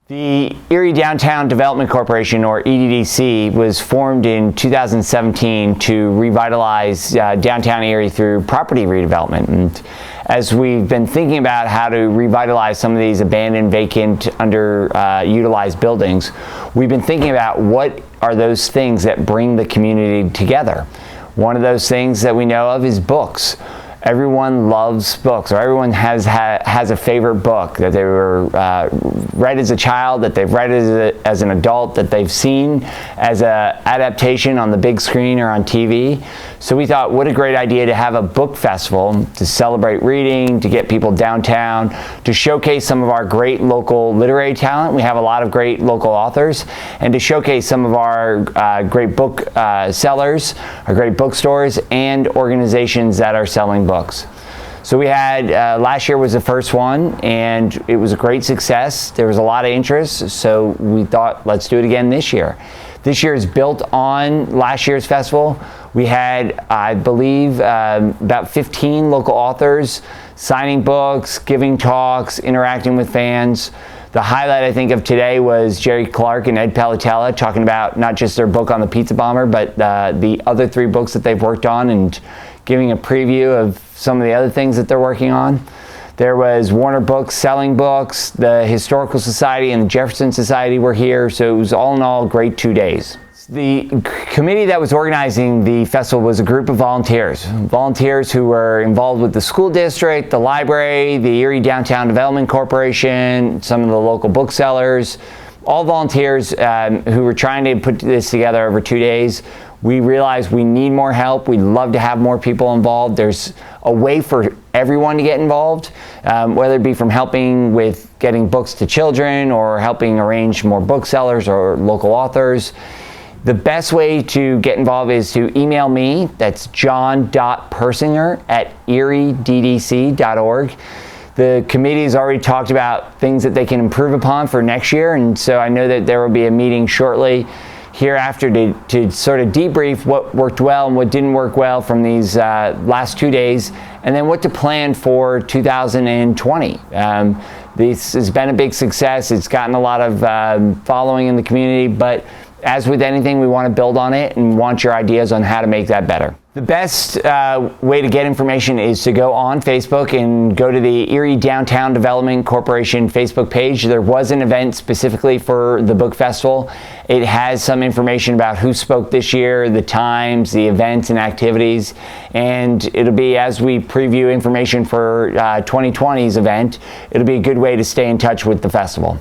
The Erie Downtown Development Corporation, or EDDC, was formed in 2017 to revitalize downtown Erie through property redevelopment. And as we've been thinking about how to revitalize some of these abandoned, vacant, underutilized buildings, we've been thinking about what are those things that bring the community together. One of those things that we know of is books. Everyone loves books, or everyone has a favorite book that they were read as a child, that they've read as an adult, that they've seen as an adaptation on the big screen or on TV. So we thought, what a great idea to have a book festival to celebrate reading, to get people downtown, to showcase some of our great local literary talent. We have a lot of great local authors, and to showcase some of our great book sellers, our great bookstores, and organizations that are selling books. So we had, last year was the first one, and it was a great success. There was a lot of interest, so we thought, let's do it again this year. This year is built on last year's festival. We had, I believe, about 15 local authors signing books, giving talks, interacting with fans. The highlight, I think, of today was Jerry Clark and Ed Palatella talking about not just their book on the Pizza Bomber, but the other 3 books that they've worked on, and giving a preview of some of the other things that they're working on. There was Warner Books selling books, the Historical Society and the Jefferson Society were here, so it was all in all a great 2 days. The committee that was organizing the festival was a group of volunteers who were involved with the school district, the library, the Erie Downtown Development Corporation, some of the local booksellers, all volunteers who were trying to put this together over 2 days. We realized we need more help. We'd love to have more people involved. There's a way for everyone to get involved, whether it be from helping with getting books to children or helping arrange more booksellers or local authors. The best way to get involved is to email me. That's john.persinger@erieddc.org. The committee has already talked about things that they can improve upon for next year, and so I know that there will be a meeting shortly hereafter to sort of debrief what worked well and what didn't work well from these last 2 days, and then what to plan for 2020. This has been a big success. It's gotten a lot of following in the community, but as with anything, we want to build on it and want your ideas on how to make that better. The best way to get information is to go on Facebook and go to the Erie Downtown Development Corporation Facebook page. There was an event specifically for the book festival. It has some information about who spoke this year, the times, the events and activities, and it'll be, as we preview information for 2020's event, it'll be a good way to stay in touch with the festival.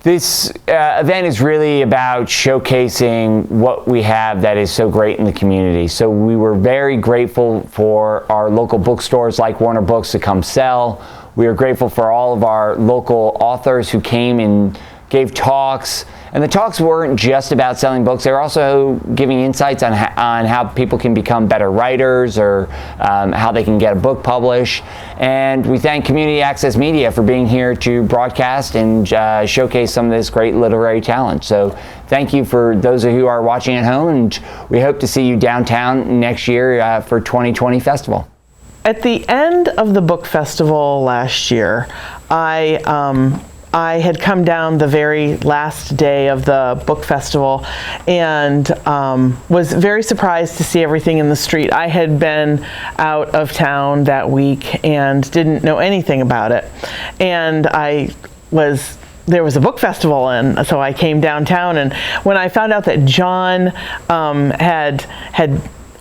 This event is really about showcasing what we have that is so great in the community. So we were very grateful for our local bookstores like Warner Books to come sell. We are grateful for all of our local authors who came and gave talks. And the talks weren't just about selling books. They were also giving insights on how people can become better writers, or how they can get a book published. And we thank Community Access Media for being here to broadcast and showcase some of this great literary talent. So thank you for those of you who are watching at home, and we hope to see you downtown next year for 2020 Festival. At the end of the book festival last year, I had come down the very last day of the book festival and was very surprised to see everything in the street. I had been out of town that week and didn't know anything about it. And there was a book festival, and so I came downtown, and when I found out that John had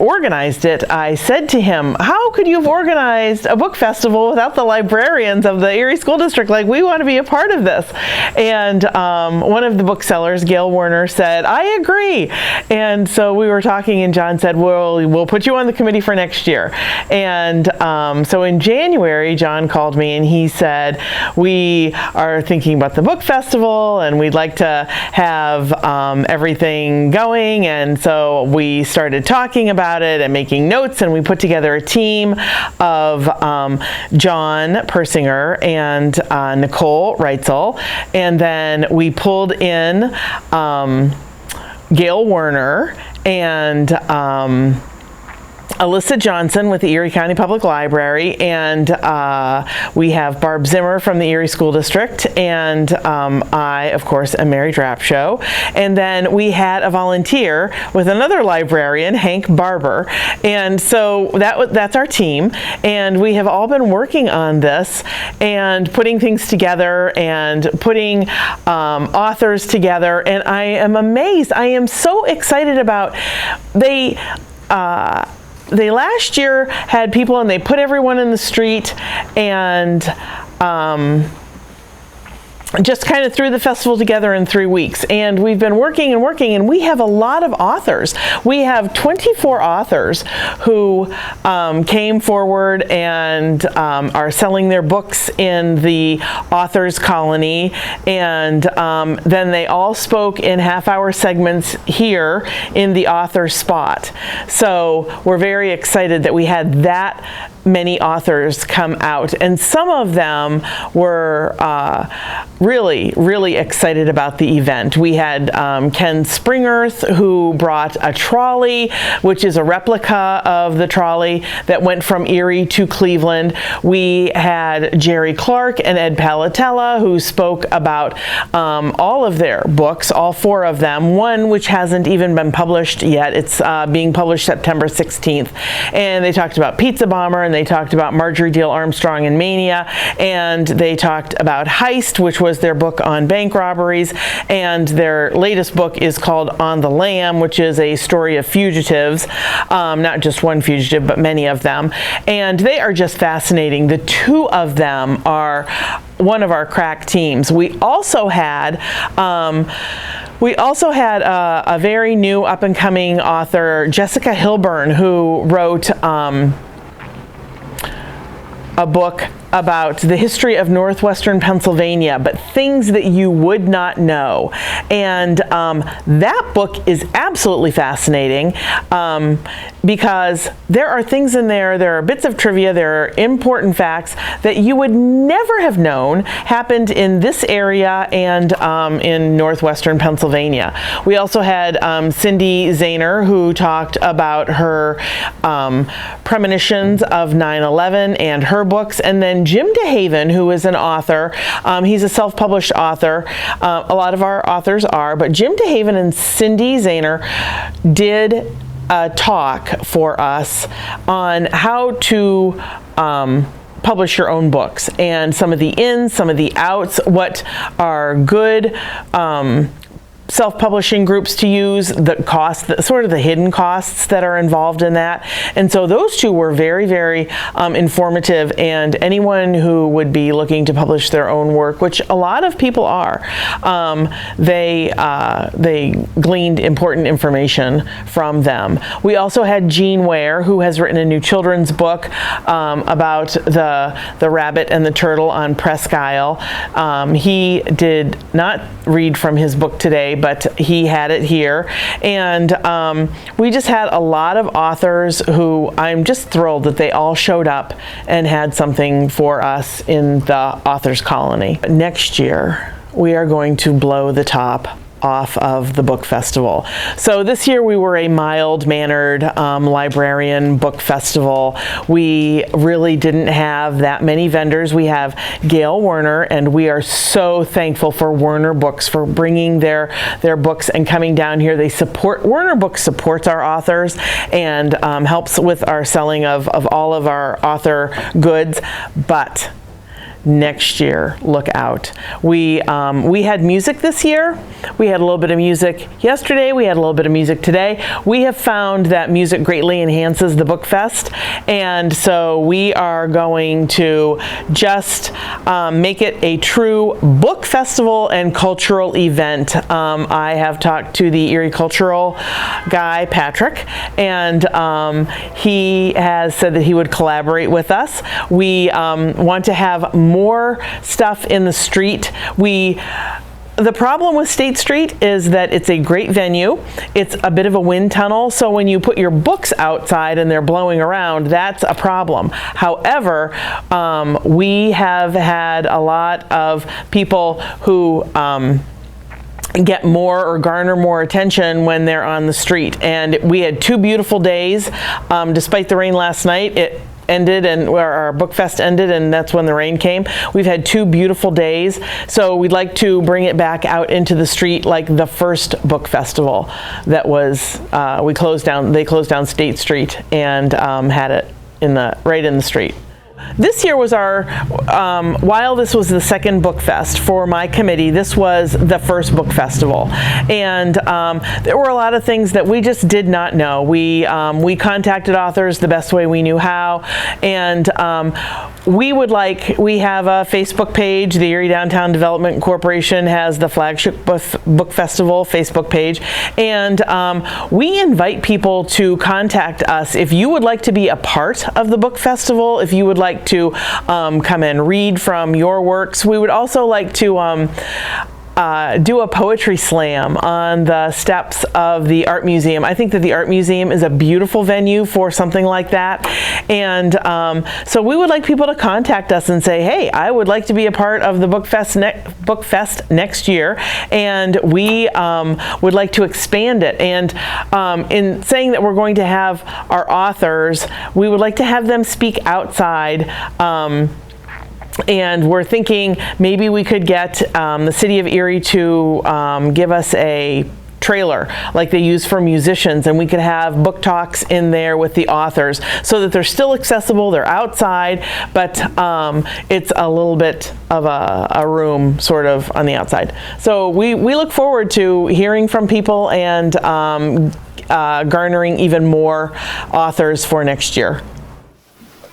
organized it, I said to him, how could you have organized a book festival without the librarians of the Erie School District? Like, we want to be a part of this. And one of the booksellers, Gail Werner, said, I agree. And so we were talking, and John said, well, we'll put you on the committee for next year. And so in January, John called me and he said, we are thinking about the book festival and we'd like to have everything going. And so we started talking about it and making notes, and we put together a team of John Persinger and Nicole Reitzel, and then we pulled in Gail Werner and Alyssa Johnson with the Erie County Public Library, and we have Barb Zimmer from the Erie School District, and I, of course, am Mary Drapshow. And then we had a volunteer with another librarian, Hank Barber, and so that's our team, and we have all been working on this and putting things together and putting authors together, and I am amazed. I am so excited about they last year had people and they put everyone in the street and just kind of threw the festival together in 3 weeks. And we've been working and working, and we have a lot of authors. We have 24 authors who came forward and are selling their books in the Authors Colony. And then they all spoke in half-hour segments here in the author spot. So we're very excited that we had that many authors come out, and some of them were really, really excited about the event. We had Ken Springerth, who brought a trolley, which is a replica of the trolley that went from Erie to Cleveland. We had Jerry Clark and Ed Palatella, who spoke about all of their books, all 4 of them, one which hasn't even been published yet. It's being published September 16th. And they talked about Pizza Bomber, and they talked about Marjorie Dale Armstrong and Mania, and they talked about Heist, which was their book on bank robberies, and their latest book is called On the Lam, which is a story of fugitives, not just one fugitive, but many of them, and they are just fascinating. The 2 of them are one of our crack teams. We also had a very new up-and-coming author, Jessica Hilburn, who wrote a book about the history of northwestern Pennsylvania, but things that you would not know. And that book is absolutely fascinating because there are things in there, there are bits of trivia, there are important facts that you would never have known happened in this area and in northwestern Pennsylvania. We also had Cindy Zahner, who talked about her premonitions of 9/11 and her books, and then Jim DeHaven, who is an author. He's a self-published author. A lot of our authors are, but Jim DeHaven and Cindy Zahner did a talk for us on how to publish your own books, and some of the ins, some of the outs, what are good self-publishing groups to use, the cost, sort of the hidden costs that are involved in that. And so those 2 were very, very informative, and anyone who would be looking to publish their own work, which a lot of people are, they gleaned important information from them. We also had Gene Ware, who has written a new children's book about the rabbit and the turtle on Presque Isle. He did not read from his book today, but he had it here. And we just had a lot of authors who I'm just thrilled that they all showed up and had something for us in the Authors Colony. Next year, we are going to blow the top off of the book festival. So this year we were a mild-mannered librarian book festival. We really didn't have that many vendors. We have Gail Werner, and we are so thankful for Werner Books for bringing their books and coming down here. They support, Werner Books supports our authors and helps with our selling of all of our author goods, but next year, look out. We had music this year. We had a little bit of music yesterday. We had a little bit of music today. We have found that music greatly enhances the book fest, and so we are going to just make it a true book festival and cultural event. I have talked to the Erie cultural guy, Patrick, and he has said that he would collaborate with us. We want to have more stuff in the street. The problem with State Street is that it's a great venue. It's a bit of a wind tunnel, so when you put your books outside and they're blowing around, that's a problem. However, we have had a lot of people who get more or garner more attention when they're on the street. And we had 2 beautiful days. Despite the rain last night, it ended and our book fest ended, and that's when the rain came. We've had 2 beautiful days, so we'd like to bring it back out into the street like the first book festival that was. They closed down State Street and had it right in the street. This year was our, while this was the second book fest for my committee, this was the first book festival. And there were a lot of things that we just did not know. We contacted authors the best way we knew how. And we have a Facebook page. The Erie Downtown Development Corporation has the Flagship Book Festival Facebook page. And we invite people to contact us if you would like to be a part of the book festival, if you would like to come and read from your works. We would also like to do a poetry slam on the steps of the Art Museum. I think that the Art Museum is a beautiful venue for something like that. And so we would like people to contact us and say, hey, I would like to be a part of the Book Fest next year, and we would like to expand it. And in saying that we're going to have our authors, we would like to have them speak outside. And we're thinking maybe we could get the city of Erie to give us a trailer like they use for musicians, and we could have book talks in there with the authors so that they're still accessible, they're outside, but it's a little bit of a room sort of on the outside. So we look forward to hearing from people and garnering even more authors for next year.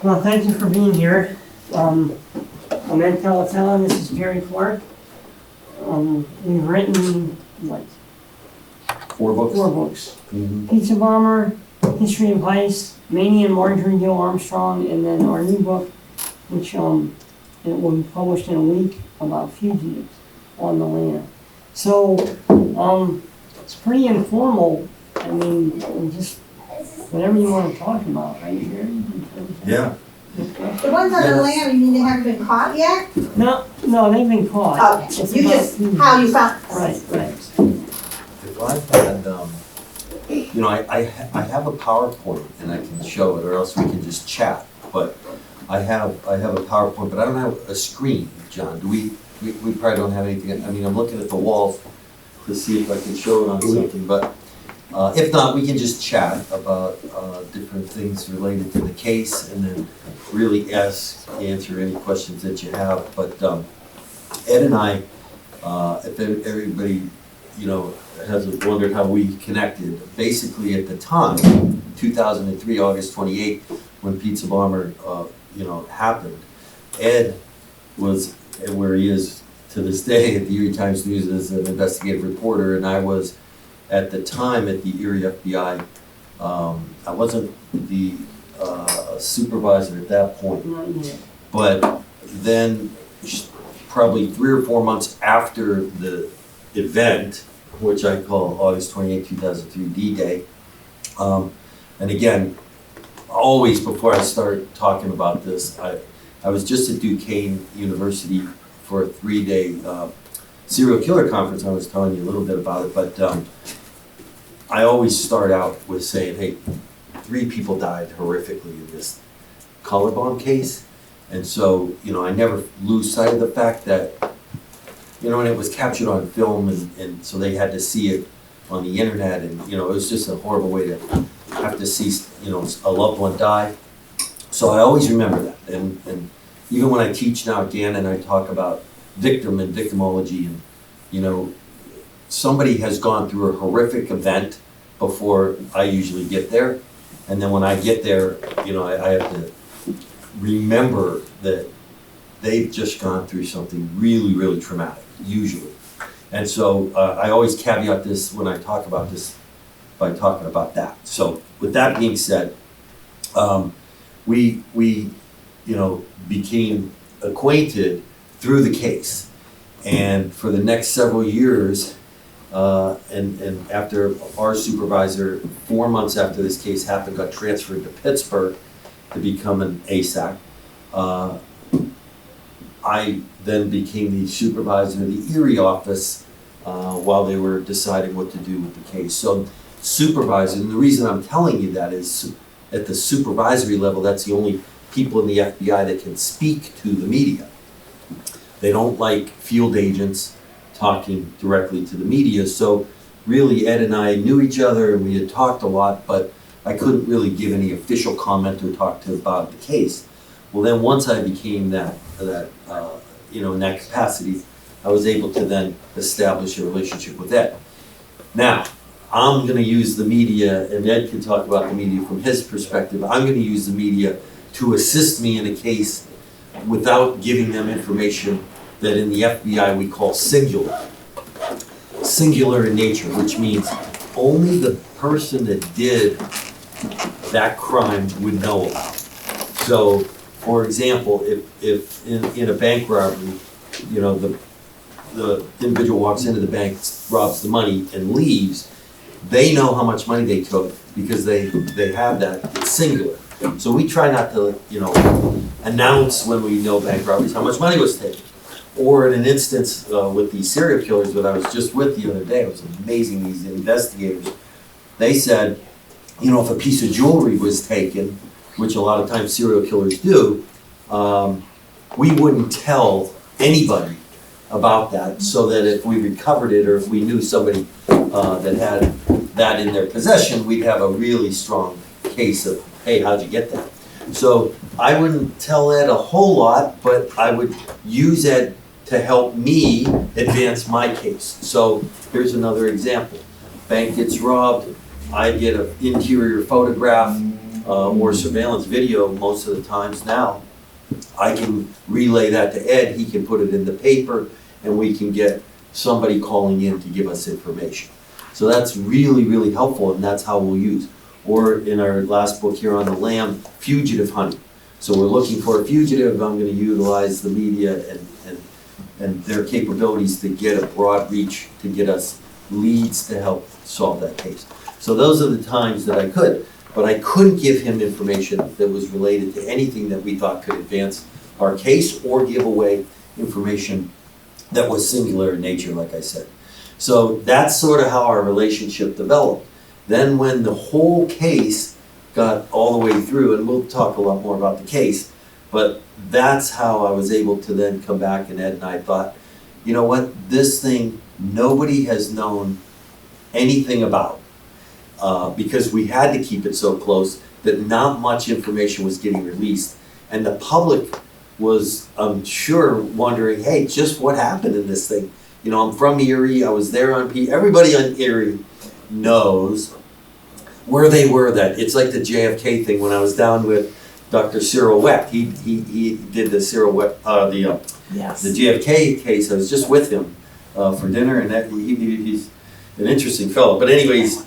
Well, thank you for being here. I'm Ed Palatella, and this is Jerry Clark. We've written, what? 4 books. 4 books. Mm-hmm. Pizza Bomber, History of Vice, Mamie and Marjorie Gill Armstrong, and then our new book, which it will be published in a week, about fugitives on the land. So, it's pretty informal. I mean, just whatever you want to talk about, right, Jerry? Yeah. The ones on the land, you mean they haven't been caught yet? No, they've been caught. Okay, you just, how you found. Right. If I've had, I have a PowerPoint and I can show it, or else we can just chat. But I have a PowerPoint, but I don't have a screen, John. Do we probably don't have anything. I mean, I'm looking at the walls to see if I can show it on something, but if not, we can just chat about different things related to the case, and then really answer any questions that you have. But Ed and I, if everybody, has wondered how we connected, basically at the time, 2003, August 28th, when Pizza Bomber, happened, Ed was where he is to this day at the Erie Times News as an investigative reporter, and I was at the time at the Erie FBI. I wasn't the supervisor at that point, but then probably 3 or 4 months after the event, which I call August 28, 2003 D-Day, and again, always before I start talking about this, I was just at Duquesne University for a 3-day serial killer conference. I was telling you a little bit about it, but I always start out with saying, hey, 3 people died horrifically in this color bomb case. And so, I never lose sight of the fact that, and it was captured on film, and so they had to see it on the internet, and, it was just a horrible way to have to see, a loved one die. So I always remember that. And even when I teach now again and I talk about victim and victimology, and, somebody has gone through a horrific event before I usually get there. And then when I get there, I have to remember that they've just gone through something really, really traumatic, usually. And so I always caveat this when I talk about this by talking about that. So with that being said, we became acquainted through the case. And for the next several years, and after our supervisor, 4 months after this case happened, got transferred to Pittsburgh to become an ASAC, I then became the supervisor of the Erie office while they were deciding what to do with the case. So supervisors, and the reason I'm telling you that is at the supervisory level, that's the only people in the FBI that can speak to the media. They don't like field agents talking directly to the media. So really, Ed and I knew each other and we had talked a lot, but I couldn't really give any official comment or talk to about the case. Well, then once I became that in that capacity, I was able to then establish a relationship with Ed. Now, I'm going to use the media, and Ed can talk about the media from his perspective. I'm going to use the media to assist me in a case without giving them information that in the FBI we call singular. Singular in nature, which means only the person that did that crime would know about. So, for example, if in a bank robbery, the individual walks into the bank, robs the money, and leaves, they know how much money they took because they have that. It's singular. So we try not to, announce when we know bank robberies how much money was taken. Or in an instance with these serial killers that I was just with the other day, it was amazing, these investigators, they said, if a piece of jewelry was taken, which a lot of times serial killers do, we wouldn't tell anybody about that, so that if we recovered it or if we knew somebody that had that in their possession, we'd have a really strong case of, hey, how'd you get that? So I wouldn't tell Ed a whole lot, but I would use Ed to help me advance my case. So here's another example. Bank gets robbed, I get an interior photograph or surveillance video most of the times now. I can relay that to Ed, he can put it in the paper, and we can get somebody calling in to give us information. So that's really, really helpful, and that's how we'll use. Or in our last book here on the lam, fugitive hunting. So we're looking for a fugitive, I'm gonna utilize the media and their capabilities to get a broad reach, to get us leads to help solve that case. So those are the times that I could, but I couldn't give him information that was related to anything that we thought could advance our case or give away information that was singular in nature, like I said. So that's sort of how our relationship developed. Then when the whole case got all the way through, and we'll talk a lot more about the case, but that's how I was able to then come back, and Ed and I thought, you know what, this thing nobody has known anything about because we had to keep it so close that not much information was getting released. And the public was, I'm sure, wondering, hey, just what happened in this thing? I'm from Erie, I was there on everybody on Erie knows where they were that. It's like the JFK thing when I was down with Dr. Cyril Wecht. He did the Cyril Wecht, the JFK case. I was just with him for dinner, and he's an interesting fellow. But anyways,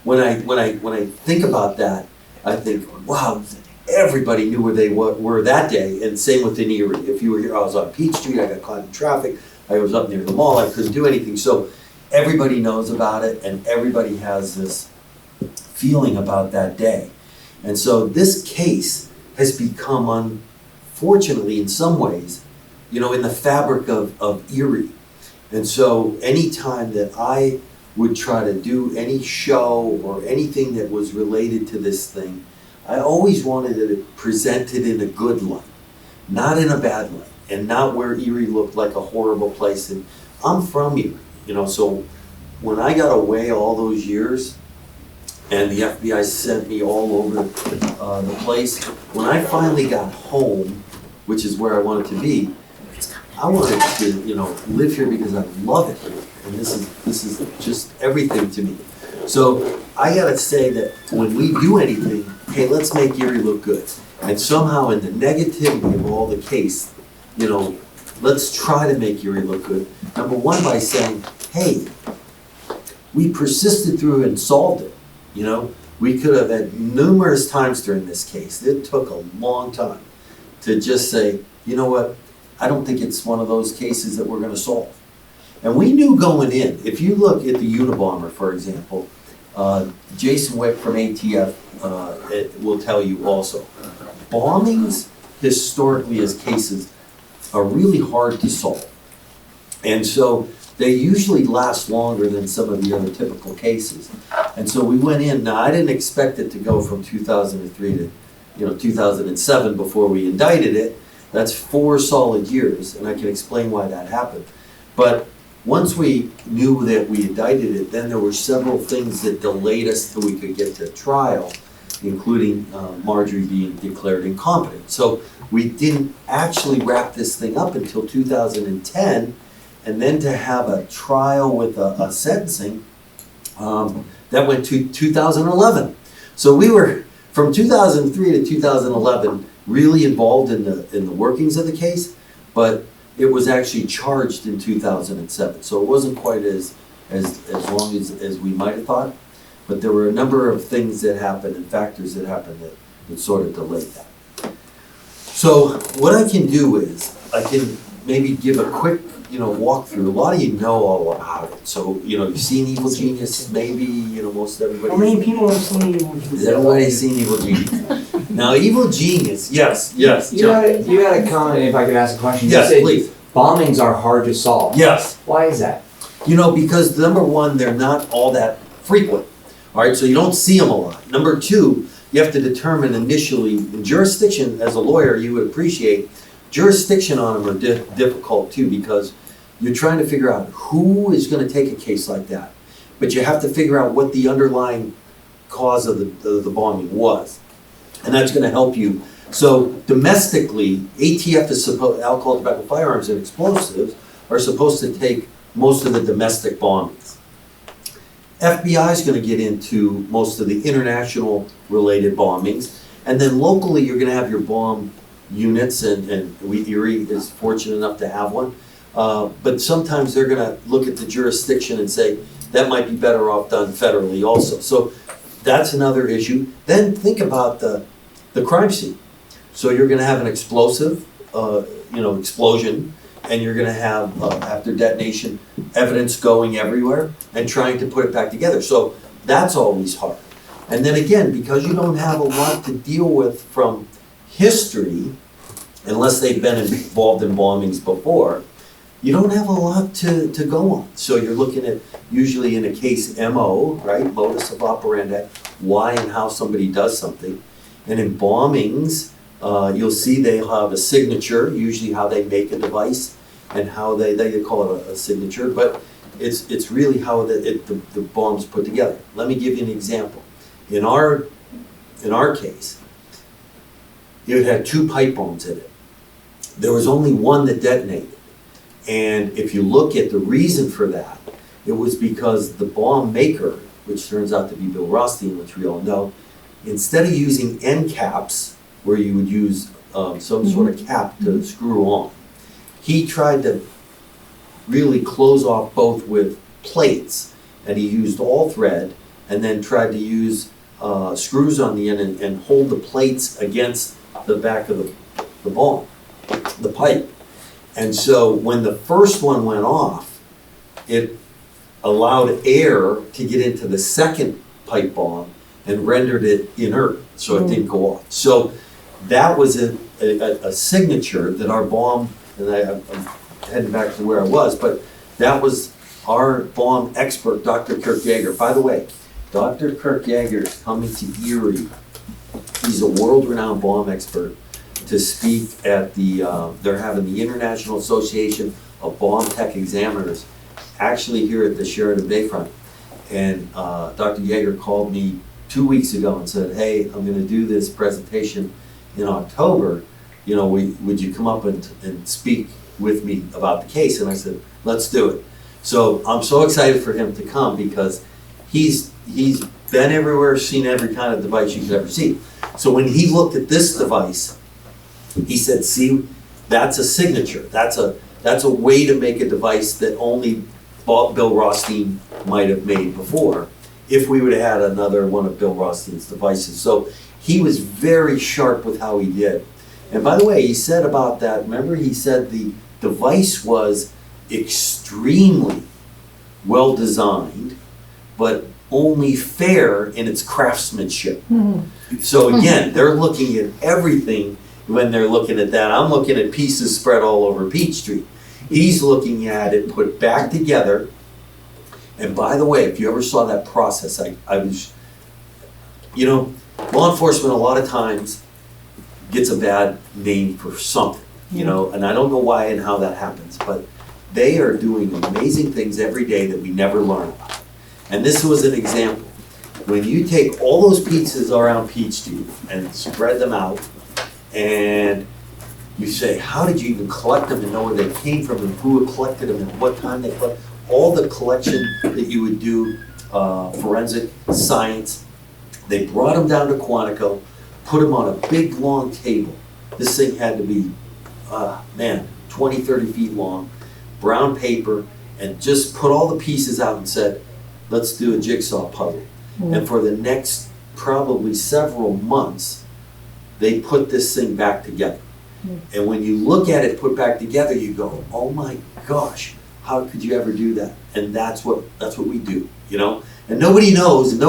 when I think about that, I think, wow, everybody knew where they were that day, and same with in Erie. If you were here, I was on Peachtree, I got caught in traffic, I was up near the mall, I couldn't do anything. So everybody knows about it, and everybody has this feeling about that day. And so this case has become, unfortunately, in some ways, in the fabric of Erie. And so anytime that I would try to do any show or anything that was related to this thing, I always wanted it presented in a good light, not in a bad light, and not where Erie looked like a horrible place. And I'm from Erie, so when I got away all those years, and the FBI sent me all over the place, when I finally got home, which is where I wanted to be, I wanted to, live here because I love it here, and this is just everything to me. So I gotta say that when we do anything, hey, let's make Erie look good. And somehow in the negativity of all the case, let's try to make Erie look good. Number one, by saying, hey, we persisted through and solved it. We could have had numerous times during this case. It took a long time to just say, you know what, I don't think it's one of those cases that we're gonna solve. And we knew going in, if you look at the Unabomber, for example, Jason Wick from ATF it will tell you also, bombings historically as cases are really hard to solve. And so they usually last longer than some of the other typical cases. And so we went in. Now, I didn't expect it to go from 2003 to 2007 before we indicted it. That's 4 solid years, and I can explain why that happened. But once we knew that we indicted it, then there were several things that delayed us till we could get to trial, including Marjorie being declared incompetent. So we didn't actually wrap this thing up until 2010, and then to have a trial with a sentencing, that went to 2011. So we were, from 2003 to 2011, really involved in the workings of the case, but it was actually charged in 2007. So it wasn't quite as long as we might have thought, but there were a number of things that happened and factors that happened that sort of delayed that. So what I can do is, I can maybe give a quick, walkthrough. A lot of you know all about it. So, you've seen Evil Genius, maybe, most everybody. How many people have seen Evil Genius? Has everybody seen Evil Genius? Now, Evil Genius, yes. You had a comment, if I could ask a question. Yes, You said please. Bombings are hard to solve. Yes. Why is that? Because number one, they're not all that frequent. All right, so you don't see them a lot. Number two, you have to determine initially, in jurisdiction, as a lawyer, you would appreciate, jurisdiction on them are difficult too, because you're trying to figure out who is going to take a case like that. But you have to figure out what the underlying cause of the bombing was. And that's going to help you. So domestically, ATF is supposed, alcohol, tobacco, firearms, and explosives are supposed to take most of the domestic bombings. FBI is going to get into most of the international related bombings. And then locally, you're going to have your bomb units, and Erie is fortunate enough to have one. But sometimes they're going to look at the jurisdiction and say, that might be better off done federally also. So that's another issue. Then think about the crime scene. So you're going to have an explosive, explosion, and you're going to have, after detonation, evidence going everywhere and trying to put it back together. So that's always hard. And then again, because you don't have a lot to deal with from history, unless they've been involved in bombings before, you don't have a lot to go on. So you're looking at, usually in a case, MO, right, modus of operandi, why and how somebody does something. And in bombings, you'll see they have a signature, usually how they make a device and how they call it a signature, but it's really how the bomb's put together. Let me give you an example. In our case, it had 2 pipe bombs in it. There was only one that detonated. And if you look at the reason for that, it was because the bomb maker, which turns out to be Bill Rothstein, which we all know, instead of using end caps, where you would use some sort of cap to screw on, he tried to really close off both with plates, and he used all thread, and then tried to use screws on the end and hold the plates against the back of the bomb, the pipe. And so when the first one went off, it allowed air to get into the second pipe bomb and rendered it inert, so it didn't go off. So that was a signature that our bomb, and I'm heading back to where I was, but that was our bomb expert, Dr. Kirk Yeager. By the way, Dr. Kirk Yeager is coming to Erie. He's a world-renowned bomb expert to speak at they're having the International Association of Bomb Tech Examiners, actually here at the Sheridan Bayfront. And Dr. Yeager called me 2 weeks ago and said, hey, I'm going to do this presentation in October. Would you come up and speak with me about the case? And I said, let's do it. So I'm so excited for him to come because he's been everywhere, seen every kind of device you could ever see. So when he looked at this device, he said, see, that's a signature. That's a way to make a device that only Bill Rothstein might have made before if we would have had another one of Bill Rothstein's devices. So he was very sharp with how he did. And by the way, he said about that, remember he said the device was extremely well designed, but only fair in its craftsmanship. So again, they're looking at everything when they're looking at that. I'm looking at pieces spread all over Peachtree. He's looking at it put back together. And by the way, if you ever saw that process, I was, you know, law enforcement a lot of times gets a bad name for something, you know, and I don't know why and how that happens, but they are doing amazing things every day that we never learn about. And this was an example. When you take all those pieces around Peachtree and spread them out, and you say, how did you even collect them and know where they came from and who collected them and what time they collected? All the collection that you would do, forensic science, they brought them down to Quantico, put them on a big long table. This thing had to be, 20, 30 feet long, brown paper, and just put all the pieces out and said, let's do a jigsaw puzzle. And for the next probably several months, they put this thing back together. And when you look at it put back together, you go, oh my gosh, how could you ever do that? And that's what we do, you know? And nobody knows, and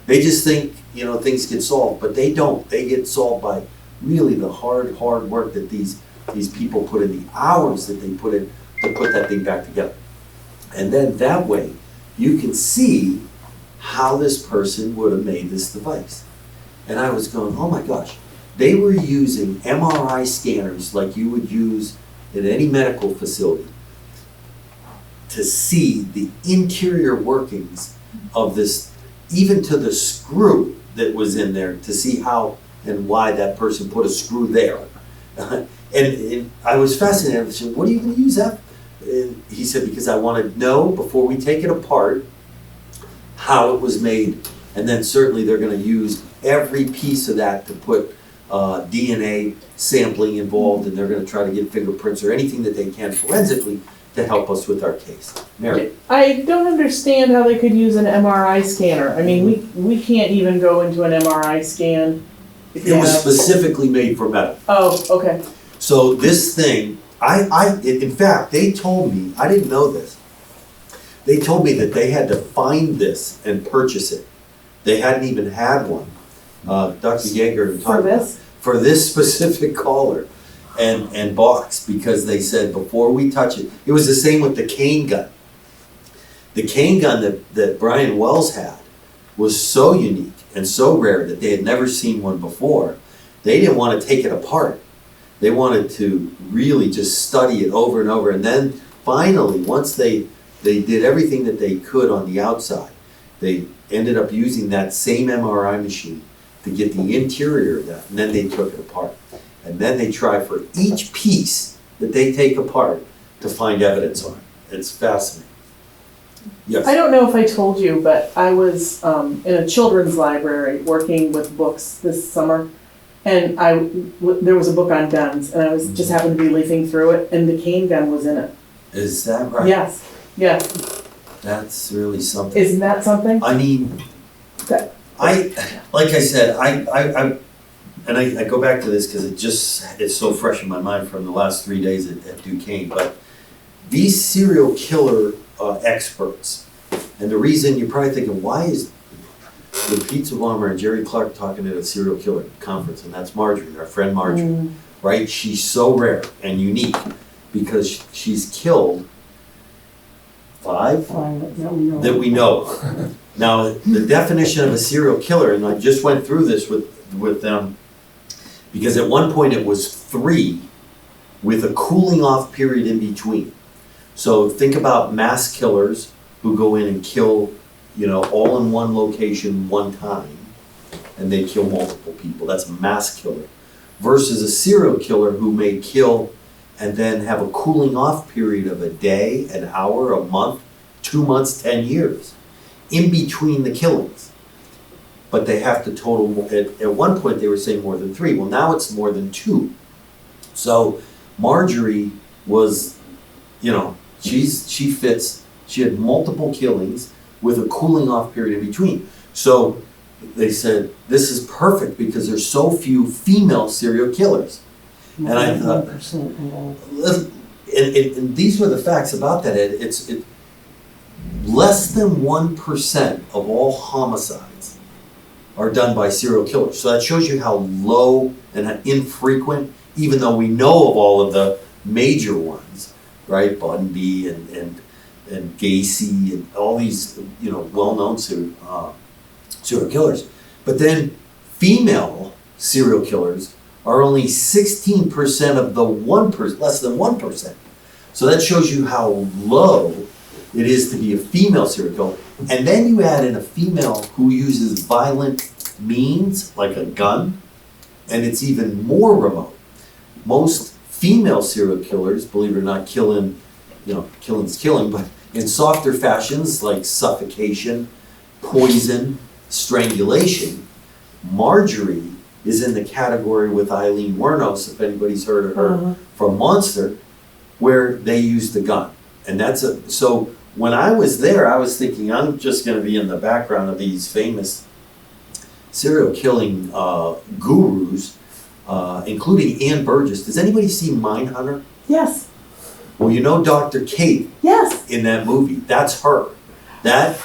they just think, you know, things get solved, but they don't. They get solved by really the hard work that these people put in, the hours that they put in to put that thing back together. And then that way, you can see how this person would have made this device. And I was going, oh my gosh. They were using MRI scanners like you would use in any medical facility to see the interior workings of this, even to the screw that was in there, to see how and why that person put a screw there. And I was fascinated. I said, what are you going to use that? And he said, because I want to know before we take it apart how it was made. And then certainly they're going to use every piece of that to put DNA sampling involved, and they're going to try to get fingerprints or anything that they can forensically to help us with our case. Mary? I don't understand how they could use an MRI scanner. I mean, we can't even go into an MRI scan. It was specifically made for medical. Oh, okay. So this thing, in fact, they told me, I didn't know this, they told me that they had to find this and purchase it. They hadn't even had one. Dr. Yeager For this? For this specific collar and box, because they said before we touch it, it was the same with the cane gun. The cane gun that Brian Wells had was so unique and so rare that they had never seen one before. They didn't want to take it apart. They wanted to really just study it over and over. And then finally, once they did everything that they could on the outside, they ended up using that same MRI machine to get the interior of that, and then they took it apart. And then they try for each piece that they take apart to find evidence on it. It's fascinating. Yes? I don't know if I told you, but I was in a children's library working with books this summer, and there was a book on guns, and I was just happened to be leafing through it, and the cane gun was in it. Is that right? Yes, yes. That's really something. Isn't that something? I mean, That- like I said, I go back to this because it's so fresh in my mind from the last 3 days at Duquesne, but these serial killer experts, and the reason you're probably thinking, why is the pizza bomber and Jerry Clark talking at a serial killer conference? And that's Marjorie, our friend Marjorie, right? She's so rare and unique because she's killed five that we know of. Now, the definition of a serial killer, and I just went through this with them, because at one point it was 3 with a cooling off period in between. So think about mass killers who go in and kill, you know, all in one location one time, and they kill multiple people. That's a mass killer. Versus a serial killer who may kill and then have a cooling off period of a day, an hour, a month, 2 months, 10 years in between the killings. But they have to total, at one point they were saying more than 3. Well, now it's more than 2. So Marjorie was, you know, she fits, she had multiple killings with a cooling off period in between. So they said, this is perfect because there's so few female serial killers. And I thought, and these were the facts about that. It's less than 1% of all homicides are done by serial killers. So that shows you how low and infrequent, even though we know of all of the major ones, right? Bundy and Gacy and all these, well-known serial killers. But then female serial killers are only 16% of the 1%, less than 1%. So that shows you how low it is to be a female serial killer. And then you add in a female who uses violent means, like a gun, and it's even more remote. Most female serial killers, believe it or not, killing's killing, but in softer fashions like suffocation, poison, strangulation. Marjorie is in the category with Eileen Wuornos, if anybody's heard of her from Monster, where they used the gun. And so when I was there, I was thinking I'm just gonna be in the background of these famous serial killing gurus, including Ann Burgess. Does anybody see Mindhunter? Yes. Well, Dr. Kate Yes. in that movie, that's her. That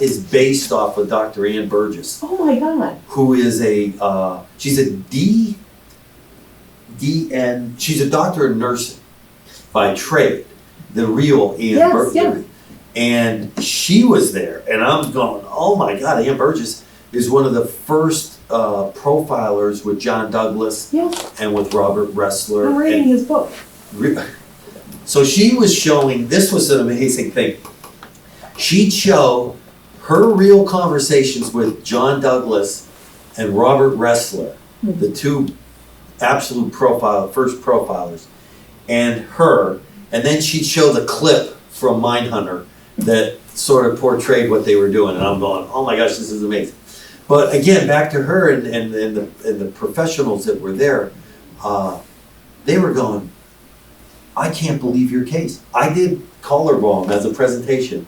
is based off of Dr. Ann Burgess, Oh my God. who is she's a DN, she's a doctor of nursing by trade, the real Ann Burgess. yeah. And she was there, and I'm going, oh my God, Ann Burgess is one of the first profilers with John Douglas Yes. and with Robert Ressler. I'm reading his book. So she was showing, this was an amazing thing. She'd show her real conversations with John Douglas and Robert Ressler, the two absolute first profilers, and her, and then she'd show the clip from Mindhunter that sort of portrayed what they were doing, and I'm going, oh my gosh, this is amazing. But again, back to her and the professionals that were there, they were going, I can't believe your case. I did Collarbone as a presentation,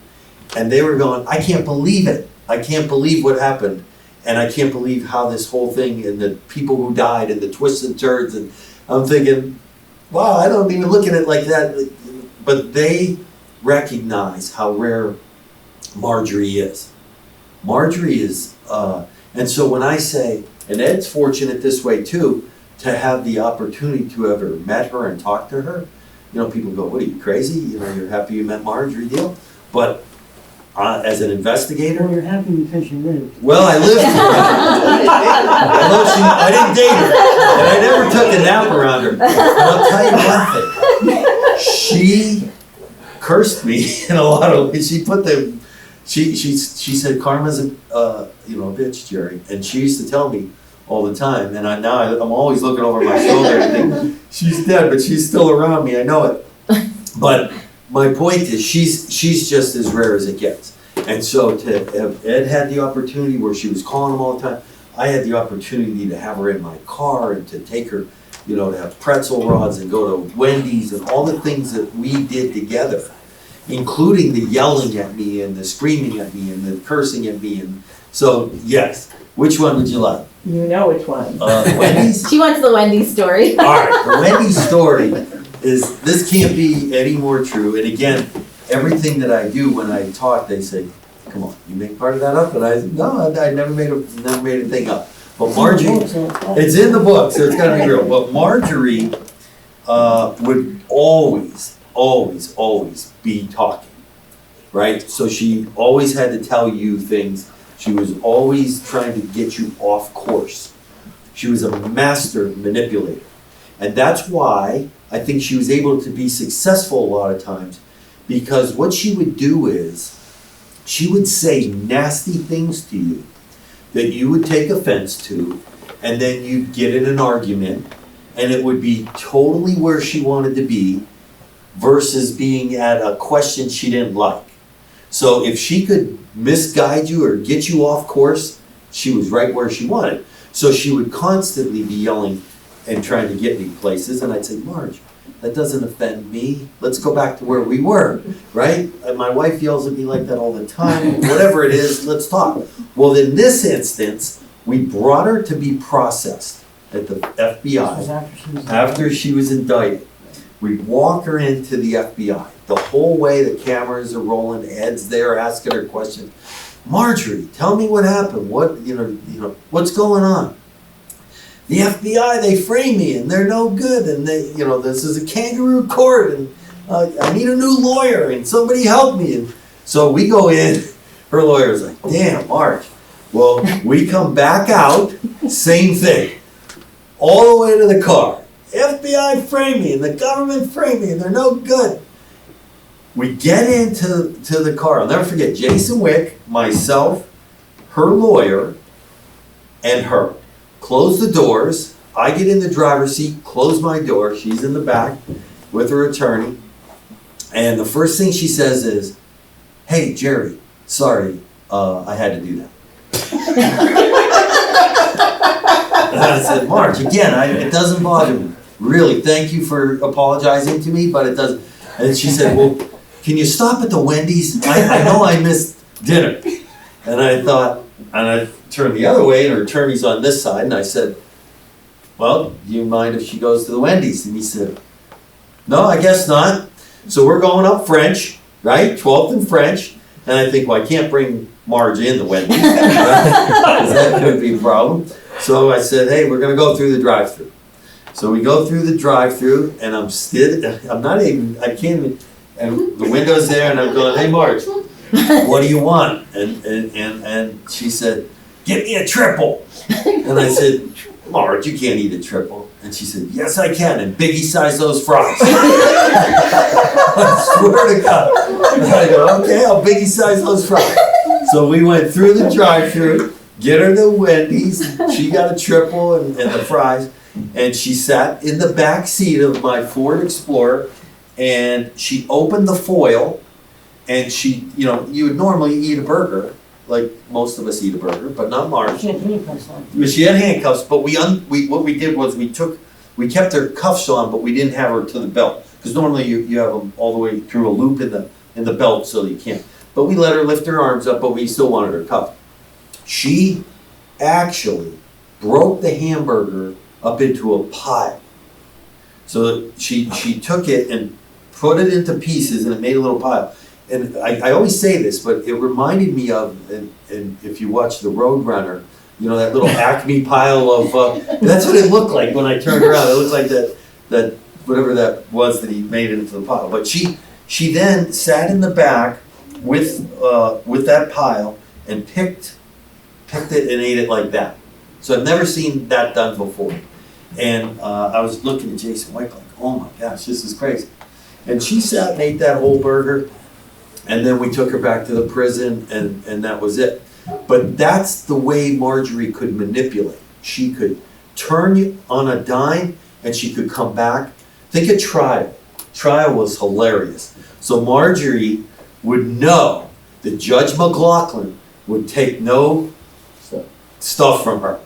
and they were going, I can't believe it. I can't believe what happened, and I can't believe how this whole thing and the people who died and the twists and turns, and I'm thinking, wow, I don't even look at it like that. But they recognize how rare Marjorie is. Marjorie is, and so when I say, and Ed's fortunate this way too, to have the opportunity to ever met her and talk to her. People go, what are you, crazy? You're happy you met Marjorie Deal? But as an investigator. Well, you're happy because you lived. Well, I lived here. I didn't date her, and I never took a nap around her. But I'll tell you one thing. She cursed me in a lot of ways. She said, Karma's a bitch, Jerry. And she used to tell me all the time, and I'm always looking over my shoulder and think, she's dead, but she's still around me, I know it. But my point is, she's just as rare as it gets. And so Ed had the opportunity where she was calling him all the time. I had the opportunity to have her in my car and to take her, to have pretzel rods and go to Wendy's and all the things that we did together, including the yelling at me and the screaming at me and the cursing at me. And so, yes, which one would you like? You know which one. Wendy's? She wants the Wendy's story. All right, the Wendy's story is, this can't be any more true. And again, everything that I do when I talk, they say, come on, you make part of that up? And I said, no, I never made a thing up. But Marjorie, it's in the book, so it's gotta be real. But Marjorie would always be talking, right? So she always had to tell you things. She was always trying to get you off course. She was a master manipulator. And that's why I think she was able to be successful a lot of times, because what she would do is, she would say nasty things to you that you would take offense to, and then you'd get in an argument, and it would be totally where she wanted to be versus being at a question she didn't like. So if she could misguide you or get you off course, she was right where she wanted. So she would constantly be yelling and trying to get me places, and I'd say, Marge, that doesn't offend me. Let's go back to where we were, right? And my wife yells at me like that all the time. Whatever it is, let's talk. Well, in this instance, we brought her to be processed at the FBI after she was indicted. We walk her into the FBI. The whole way the cameras are rolling, Ed's there asking her questions. Marjorie, tell me what happened. What's going on? The FBI, they frame me and they're no good, and this is a kangaroo court, and I need a new lawyer and somebody help me. And so we go in, her lawyer's like, damn, Marge. Well, we come back out, same thing, all the way to the car. FBI framed me and the government framed me and they're no good. We get into the car. I'll never forget Jason Wick, myself, her lawyer, and her. Close the doors. I get in the driver's seat, close my door. She's in the back with her attorney. And the first thing she says is, hey, Jerry, sorry, I had to do that. And I said, Marge, again, it doesn't bother me. Really, thank you for apologizing to me, but it doesn't. And she said, well, can you stop at the Wendy's? I know I missed dinner. And I thought, and I turned the other way, and her attorney's on this side, and I said, well, do you mind if she goes to the Wendy's? And he said, no, I guess not. So we're going up French, right? 12th and French. And I think, well, I can't bring Marge in the Wendy's. Right? That could be a problem. So I said, hey, we're going to go through the drive-thru. So we go through the drive-thru, and I can't even, and the window's there, and I'm going, hey, Marge, what do you want? And she said, get me a triple. And I said, Marge, you can't eat a triple. And she said, yes, I can, and Biggie size those fries. I swear to God. And I go, okay, I'll Biggie size those fries. So we went through the drive-thru, get her the Wendy's, she got a triple and the fries, and she sat in the back seat of my Ford Explorer, and she opened the foil, and she, you would normally eat a burger, like most of us eat a burger, but not Marge. She had handcuffs on. She had handcuffs, but what we did was we kept her cuffs on, but we didn't have her to the belt, because normally you have them all the way through a loop in the belt so you can't. But we let her lift her arms up, but we still wanted her cuffed. She actually broke the hamburger up into a pile. So she took it and put it into pieces, and it made a little pile. And I always say this, but it reminded me of, and if you watch The Roadrunner, that little Acme pile of, that's what it looked like when I turned around. It looked like that whatever that was that he made it into the pile. But she then sat in the back with that pile and picked it and ate it like that. So I've never seen that done before. And I was looking at Jason White like, oh my gosh, this is crazy. And she sat and ate that whole burger, and then we took her back to the prison, and that was it. But that's the way Marjorie could manipulate. She could turn you on a dime, and she could come back. Think of Trial. Trial was hilarious. So Marjorie would know that Judge McLaughlin would take no stuff from her.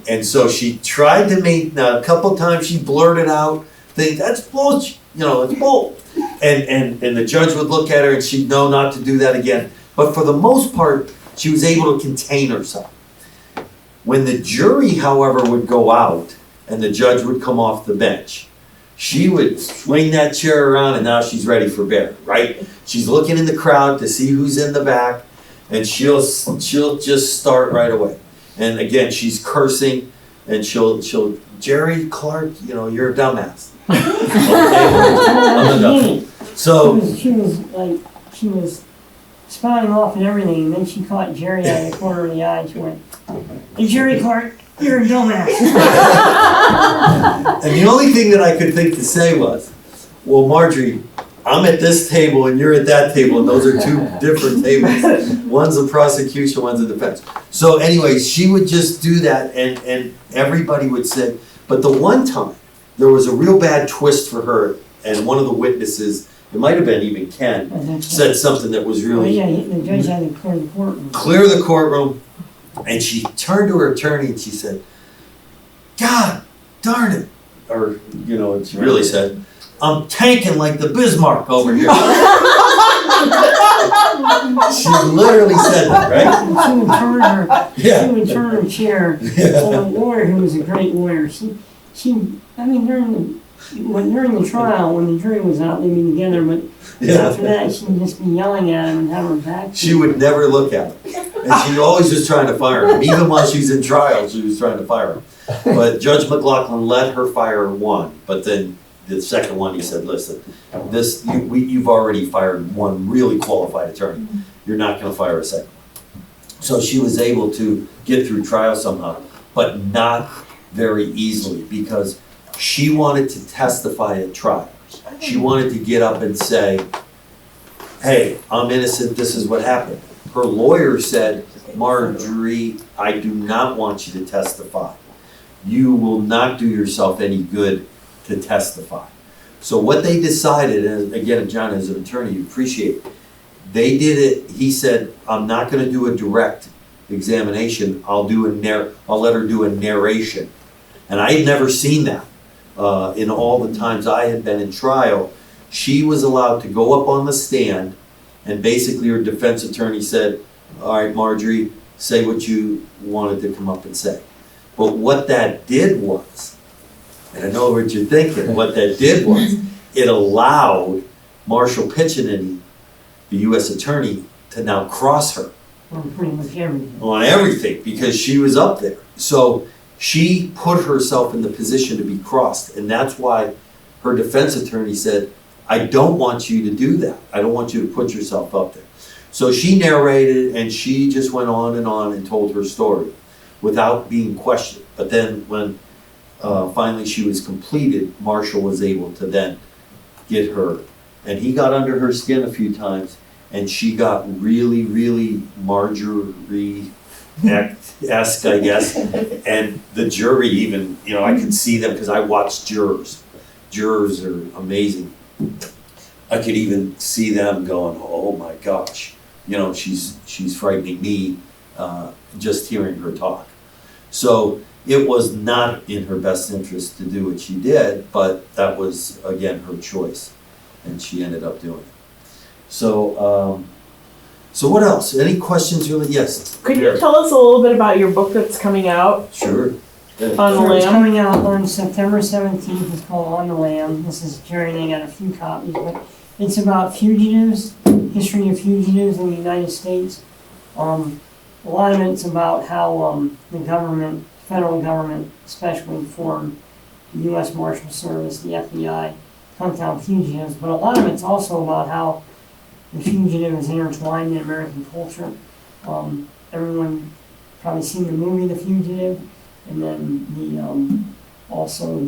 And so she tried to make, now a couple times she blurted out things, that's bullshit, it's bull. And the judge would look at her and she'd know not to do that again. But for the most part, she was able to contain herself. When the jury, however, would go out and the judge would come off the bench, she would swing that chair around, and now she's ready for bear, right? She's looking in the crowd to see who's in the back, and she'll just start right away. And again, she's cursing, and she'll Jerry Clark, you're a dumbass. Okay, I'm a dumbass. So She was spouting off and everything, and then she caught Jerry out of the corner of the eye, and she went, hey, Jerry Clark, you're a dumbass. And the only thing that I could think to say was, well, Marjorie, I'm at this table and you're at that table, and those are two different tables. One's a prosecution, one's a defense. So anyway, she would just do that, and everybody would say, but the one time, there was a real bad twist for her, and one of the witnesses, it might have been even Ken, said something that was really... Oh, yeah, the judge had to clear the courtroom. Clear the courtroom, and she turned to her attorney and she said, God darn it. Or, she really said, I'm tanking like the Bismarck over here. She literally said that, right? She would turn her chair. So the lawyer, who was a great lawyer, during the trial, when the jury was out, they'd be together, but after that, she would just be yelling at him and have her back. She would never look at him. And she always was trying to fire him. Even while she's in trial, she was trying to fire him. But Judge McLaughlin let her fire one, but then the second one, he said, listen, you've already fired one really qualified attorney. You're not gonna fire a second one. So she was able to get through trial somehow, but not very easily, because she wanted to testify at trial. She wanted to get up and say, hey, I'm innocent, this is what happened. Her lawyer said, Marjorie, I do not want you to testify. You will not do yourself any good to testify. So what they decided, and again, John, as an attorney, you appreciate it, they did it, he said, I'm not gonna do a direct examination, I'll let her do a narration. And I had never seen that. In all the times I had been in trial, she was allowed to go up on the stand, and basically her defense attorney said, all right, Marjorie, say what you wanted to come up and say. But what that did was, and I know what you're thinking, what that did was, it allowed Marshall Piccinini, the U.S. attorney, to now cross her On pretty much everything. on everything, because she was up there. So she put herself in the position to be crossed, and that's why her defense attorney said, I don't want you to do that. I don't want you to put yourself up there. So she narrated, and she just went on and told her story without being questioned. But then when finally she was completed, Marshall was able to then get her, and he got under her skin a few times, and she got really, really Marjorie-esque, I guess. And the jury even, I could see them, because I watched jurors. Jurors are amazing. I could even see them going, oh my gosh, she's frightening me, just hearing her talk. So it was not in her best interest to do what she did, but that was, again, her choice, and she ended up doing it. So what else? Any questions, really? Yes. Could you tell us a little bit about your book that's coming out? Sure. On the Sure, it's Lam? coming out on September 17th. It's called On the Lam. This is Jerry, and I got a few copies, but it's about fugitives, history of fugitives in the United States. A lot of it's about how the government, federal government especially, formed the U.S. Marshal Service, the FBI, to hunt down fugitives, but a lot of it's also about how the fugitive is intertwined in American culture. Everyone probably seen the movie The Fugitive, and then also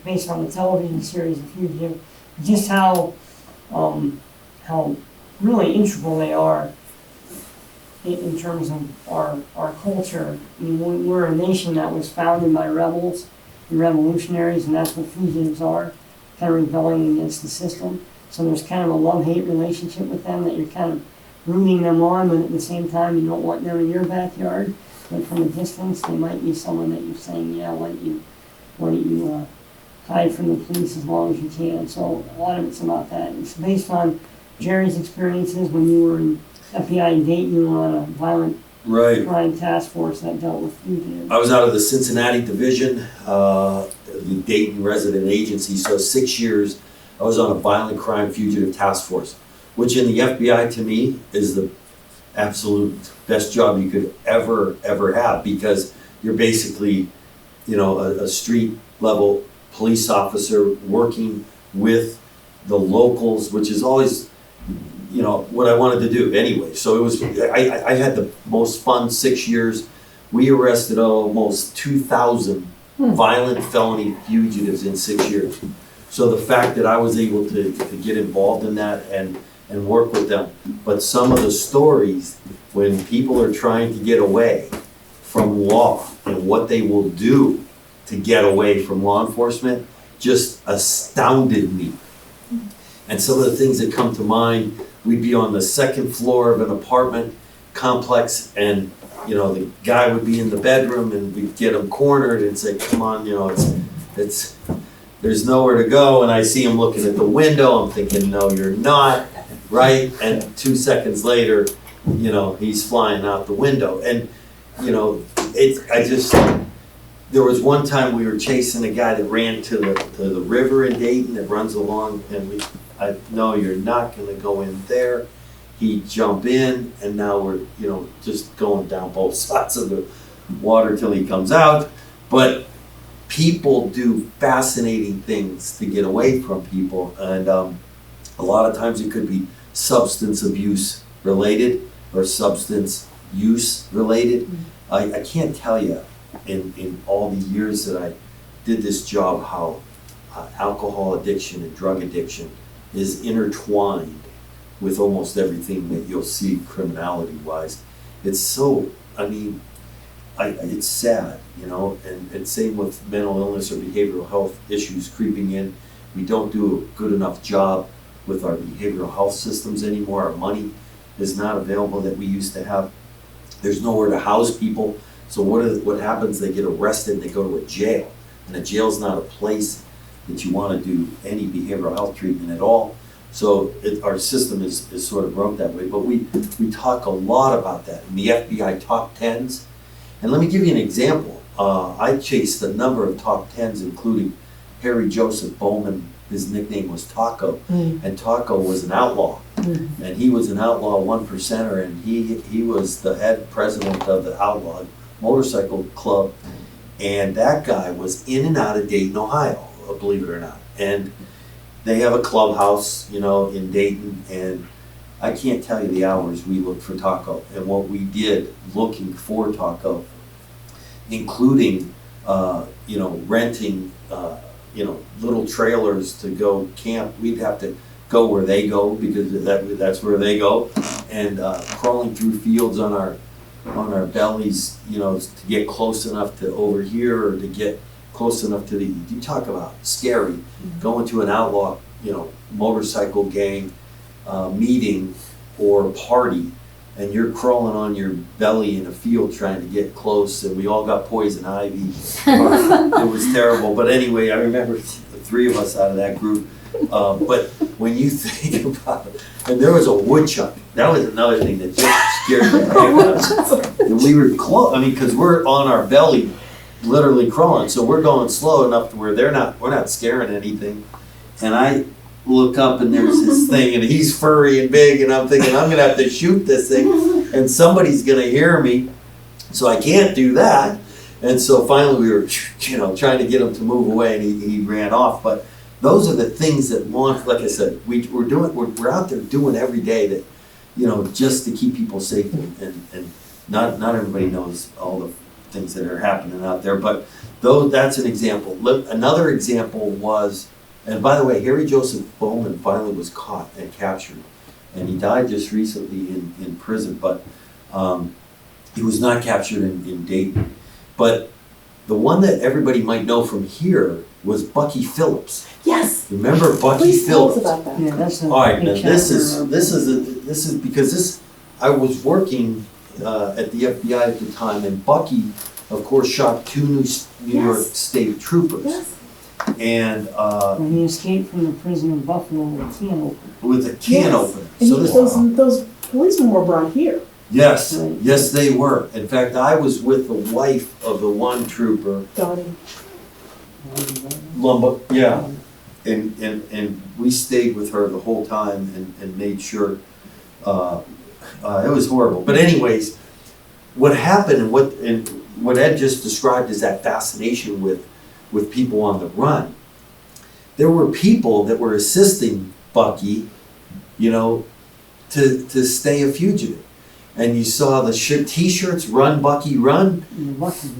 based on the television series The Fugitive, just how really integral they are in terms of our culture. I mean, we're a nation that was founded by rebels and revolutionaries, and that's what fugitives are, kind of rebelling against the system. So there's kind of a love-hate relationship with them, that you're kind of rooting them on, but at the same time you don't want them in your backyard. But from a distance, they might be someone that you're saying, yeah, why don't you hide from the police as long as you can. So a lot of it's about that. It's based on Jerry's experiences when you were in FBI in Dayton. You were on a violent crime task force that dealt with fugitives. I was out of the Cincinnati division, the Dayton resident agency, so 6 years I was on a violent crime fugitive task force, which in the FBI to me is the absolute best job you could ever have, because you're basically, a street level police officer working with the locals, which is always, what I wanted to do anyway. So it was, I had the most fun 6 years. We arrested almost 2,000 violent felony fugitives in 6 years. So the fact that I was able to get involved in that and work with them. But some of the stories, when people are trying to get away from law and what they will do to get away from law enforcement, just astounded me. And some of the things that come to mind, we'd be on the second floor of an apartment complex, and the guy would be in the bedroom, and we'd get him cornered and say, come on, it's there's nowhere to go. And I see him looking at the window. I'm thinking, no, you're not, right? And 2 seconds later, he's flying out the window. And, there was one time we were chasing a guy that ran to the river in Dayton that runs along, and no, you're not gonna go in there. He'd jump in, and now we're, just going down both sides of the water till he comes out. But people do fascinating things to get away from people, and a lot of times it could be substance abuse related or substance use related. I can't tell you in all the years that I did this job how alcohol addiction and drug addiction is intertwined with almost everything that you'll see criminality wise. It's so, I mean, it's sad, you know, and same with mental illness or behavioral health issues creeping in. We don't do a good enough job with our behavioral health systems anymore. Our money is not available that we used to have. There's nowhere to house people. So what happens? They get arrested and they go to a jail. And a jail's not a place that you want to do any behavioral health treatment at all. So our system is sort of broke that way. But we talk a lot about that in the FBI top 10s. And let me give you an example. I chased a number of top 10s, including Harry Joseph Bowman. His nickname was Taco, and Taco was an outlaw. And he was an outlaw 1%er, and he was the head president of the Outlaw Motorcycle Club. And that guy was in and out of Dayton, Ohio, believe it or not. And they have a clubhouse, you know, in Dayton, and I can't tell you the hours we looked for Taco and what we did looking for Taco, including, you know, renting, you know, little trailers to go camp. We'd have to go where they go because that's where they go, and crawling through fields on our bellies, you know, to get close enough to overhear or to get close enough to you talk about scary, going to an outlaw, you know, motorcycle gang meeting or party, and you're crawling on your belly in a field trying to get close, and we all got poison ivy. It was terrible. But anyway, I remember the three of us out of that group. But when you think about it, and there was a woodchuck. That was another thing that just scared the heck out of us. And we were close. I mean, because we're on our belly, literally crawling, so we're going slow enough to where we're not scaring anything. And I look up and there's this thing, and he's furry and big, and I'm thinking I'm gonna have to shoot this thing, and somebody's gonna hear me, so I can't do that. And so finally we were, you know, trying to get him to move away, and he ran off. But those are the things that like I said, we're out there doing every day that, you know, just to keep people safe, and not everybody knows all the things that are happening out there. But that's an example. Another example was, and by the way, Harry Joseph Bowman finally was caught and captured, and he died just recently in prison, but he was not captured in Dayton. But the one that everybody might know from here was Bucky Phillips. Yes. Remember Bucky Please tell us Phillips? about that. Yeah, that's All right, now this is because I was working at the FBI at the time, and Bucky, of course, shot two New York State troopers. Yes. And when he escaped from the prison in Buffalo with a can opener. with a can opener. And So those policemen were brought here. yes, Right. yes, they were. In fact, I was with the wife of the one trooper, Dottie. Lumba. Yeah, and we stayed with her the whole time and made sure. It was horrible. But anyways, what happened and what Ed just described is that fascination with people on the run. There were people that were assisting Bucky, you know, to stay a fugitive. And you saw the t-shirts, Run Bucky Run,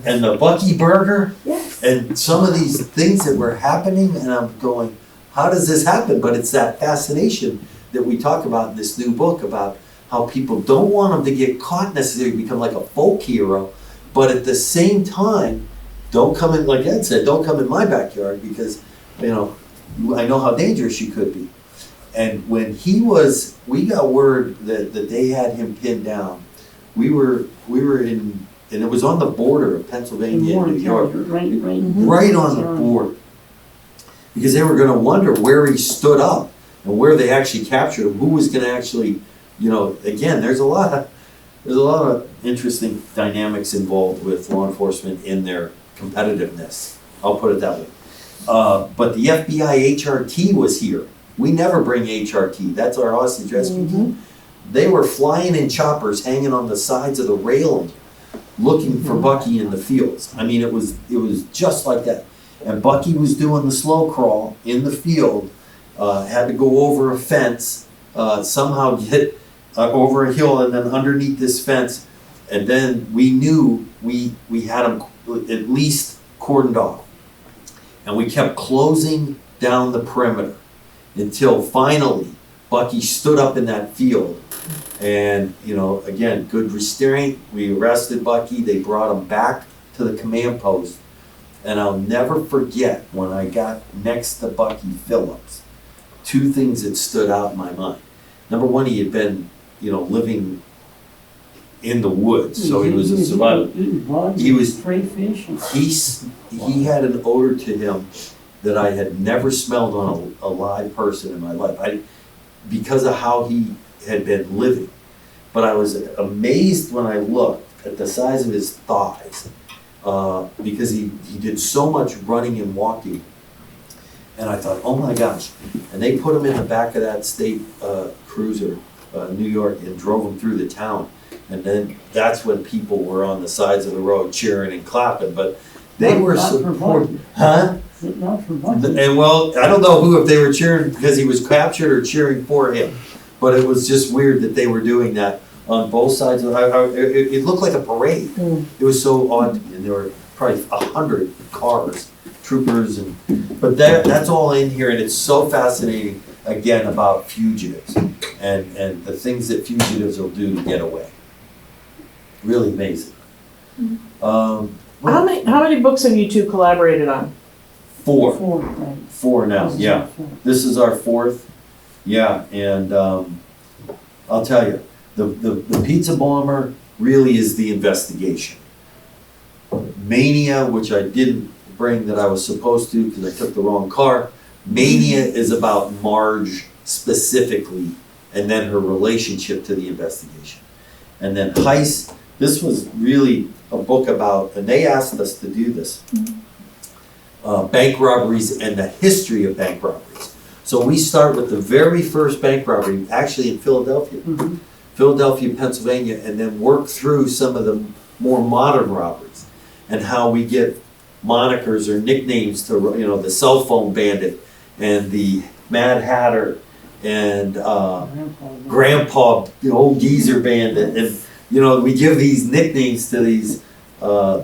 and the Bucky Burger, Yes. and some of these things that were happening, and I'm going, how does this happen? But it's that fascination that we talk about in this new book about how people don't want them to get caught necessarily, become like a folk hero, but at the same time, don't come in, like Ed said, don't come in my backyard because, you know, I know how dangerous you could be. And when we got word that they had him pinned down. We were in, and it was on the border of Pennsylvania and New York. Right on the border. Because they were gonna wonder where he stood up and where they actually captured him, who was gonna actually, you know, again, there's a lot of interesting dynamics involved with law enforcement in their competitiveness. I'll put it that way. But the FBI HRT was here. We never bring HRT. That's our hostage rescue team. They were flying in choppers, hanging on the sides of the railing, looking for Bucky in the fields. I mean, it was just like that. and Bucky was doing the slow crawl in the field, had to go over a fence, somehow get over a hill and then underneath this fence. And then we knew we had him at least cordoned off. And we kept closing down the perimeter until finally Bucky stood up in that field. And, you know, again, good restraint. We arrested Bucky. They brought him back to the command post. And I'll never forget when I got next to Bucky Phillips, two things that stood out in my mind. Number one, he had been, you know, living in the woods, so he was a survivor. Eating bugs, He was- stray fish. And He had an odor to him that I had never smelled on a live person in my life. Because of how he had been living. But I was amazed when I looked at the size of his thighs, because he did so much running and walking. And I thought, oh my gosh. And they put him in the back of that state cruiser, New York, and drove him through the town. And then that's when people were on the sides of the road cheering and clapping, but they were not for supporting. Bucky. Huh? Not for Bucky. And well, I don't know if they were cheering because he was captured or cheering for him, but it was just weird that they were doing that on both sides of it looked like a parade. It was so odd, and there were probably 100 cars, troopers, but that's all in here, and it's so fascinating again about fugitives and the things that fugitives will do to get away. Really amazing. How many books have you two collaborated on? Four. Right. Four now, This is yeah. our fourth. This is our fourth, yeah, and I'll tell you, the Pizza Bomber really is the investigation. Mania, which I didn't bring that I was supposed to because I took the wrong car. Mania is about Marge specifically, and then her relationship to the investigation. And then Heist, this was really a book about, and they asked us to do this, bank robberies and the history of bank robberies. So we start with the very first bank robbery, actually in Philadelphia, Philadelphia, Pennsylvania, and then work through some of the more modern robberies and how we get monikers or nicknames to, you know, the cell phone bandit and the Mad Hatter and Grandpa, the old geezer bandit, and you know, we give these nicknames to these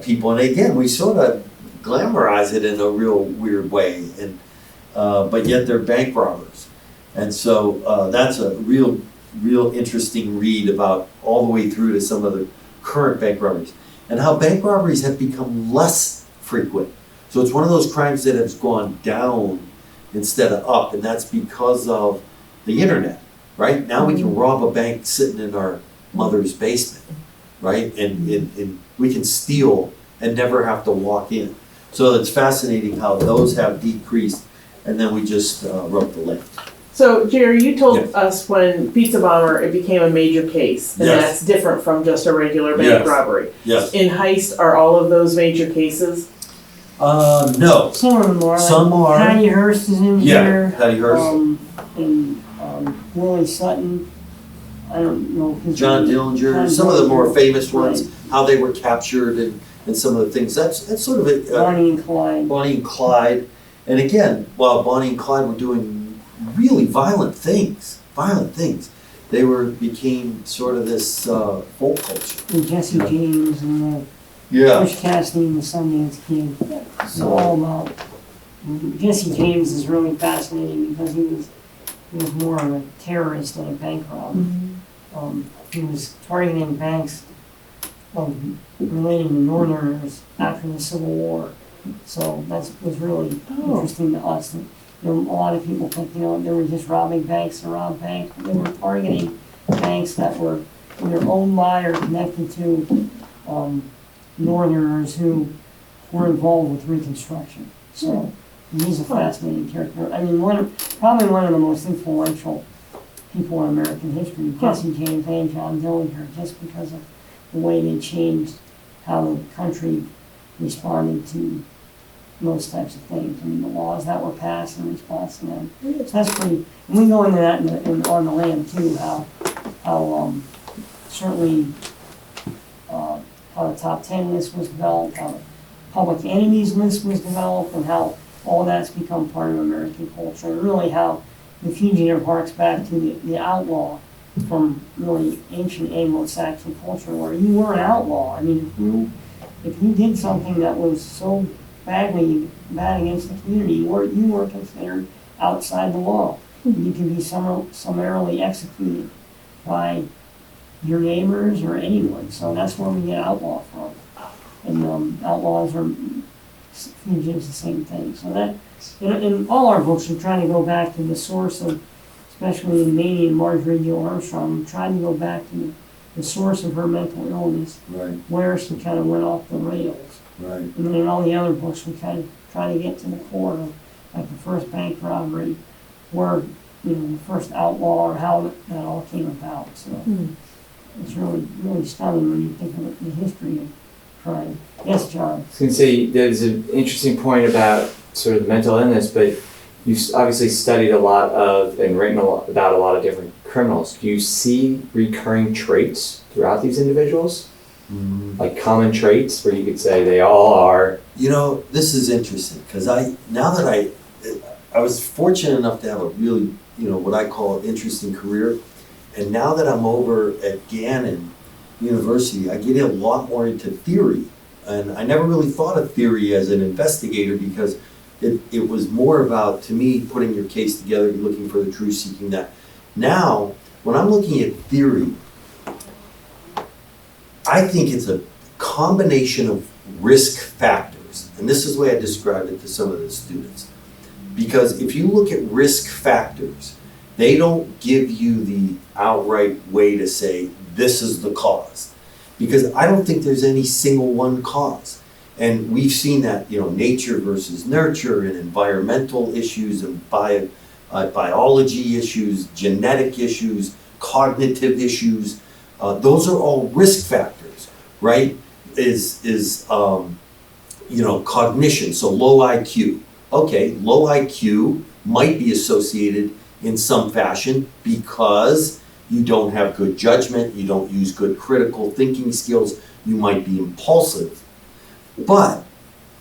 people, and again, we sort of glamorize it in a real weird way, and but yet they're bank robbers, and so that's a real interesting read about all the way through to some of the current bank robberies, and how bank robberies have become less frequent. So it's one of those crimes that has gone down instead of up, and that's because of the internet, right? Now we can rob a bank sitting in our mother's basement, right? And we can steal and never have to walk in. So it's fascinating how those have decreased, and then we just wrote the link. So, Jerry, you told Yes. us when Pizza Bomber, it became a major case, and Yes. that's different from just a regular bank Yes. robbery. Yes. In Heist, are all of those major cases? No. Some of them are. Some are. Patty Hearst is in Yeah, here. Patty Hearst. And Willie Sutton. I don't know. His John name. Dillinger, John some of the more Dillinger. famous ones, Right. how they were captured and some of the things. That's sort of it. Bonnie and Clyde. Bonnie and Clyde. And again, while Bonnie and Clyde were doing really violent things, they became sort of this folk culture. And Jesse James and Yeah. Bush Cassidy and the Sundance Kid. It's all about. Jesse James is really fascinating because he was more of a terrorist than a bank robber. He was targeting banks relating to Northerners after the Civil War. So that was really interesting to us. That, you know, a lot of people think, you know, they were just robbing banks to rob banks. They were targeting banks that were either owned by or connected to Northerners who were involved with Reconstruction. So he's a fascinating character. I mean, probably one of the most influential people in American history, Jesse James and John Dillinger, just because of the way they changed how the country responded to those types of things. I mean, the laws that were passed in response to them. So that's pretty, and we go into that on the land too, how certainly how the top 10 list was developed, how the public enemies list was developed and how all that's become part of American culture, and really how the fugitive harks back to the outlaw from really ancient Anglo-Saxon culture, where you were an outlaw. I mean, if you did something that was so bad against the community, you were considered outside the law. You could be summarily executed by your neighbors or anyone. So that's where we get outlaw from. And outlaws are fugitives, the same thing. So that, in all our books, we try to go back to the source of, especially in Mamie and Marjorie Gill Armstrong, we try to go back to the source of her mental illness, Right, where she kind of went off the rails. right. And then in all the other books, we kind of try to get to the core of, like the first bank robbery, where, the first outlaw, or how that all came about. So it's really, really stunning when you think of the history of crime. Yes, John? I was going to say, there's an interesting point about sort of the mental illness, but you've obviously studied a lot of and written about a lot of different criminals. Do you see recurring traits throughout these individuals? Like common traits where you could say they all are? This is interesting, because I was fortunate enough to have a really, what I call an interesting career. And now that I'm over at Gannon University, I get a lot more into theory. And I never really thought of theory as an investigator, because it was more about, to me, putting your case together, looking for the truth, seeking that. Now, when I'm looking at theory, I think it's a combination of risk factors. And this is the way I described it to some of the students. Because if you look at risk factors, they don't give you the outright way to say, this is the cause. Because I don't think there's any single one cause. And we've seen that, nature versus nurture, and environmental issues, and biology issues, genetic issues, cognitive issues. Those are all risk factors, right? Cognition, so low IQ. Okay, low IQ might be associated in some fashion because you don't have good judgment, you don't use good critical thinking skills, you might be impulsive. But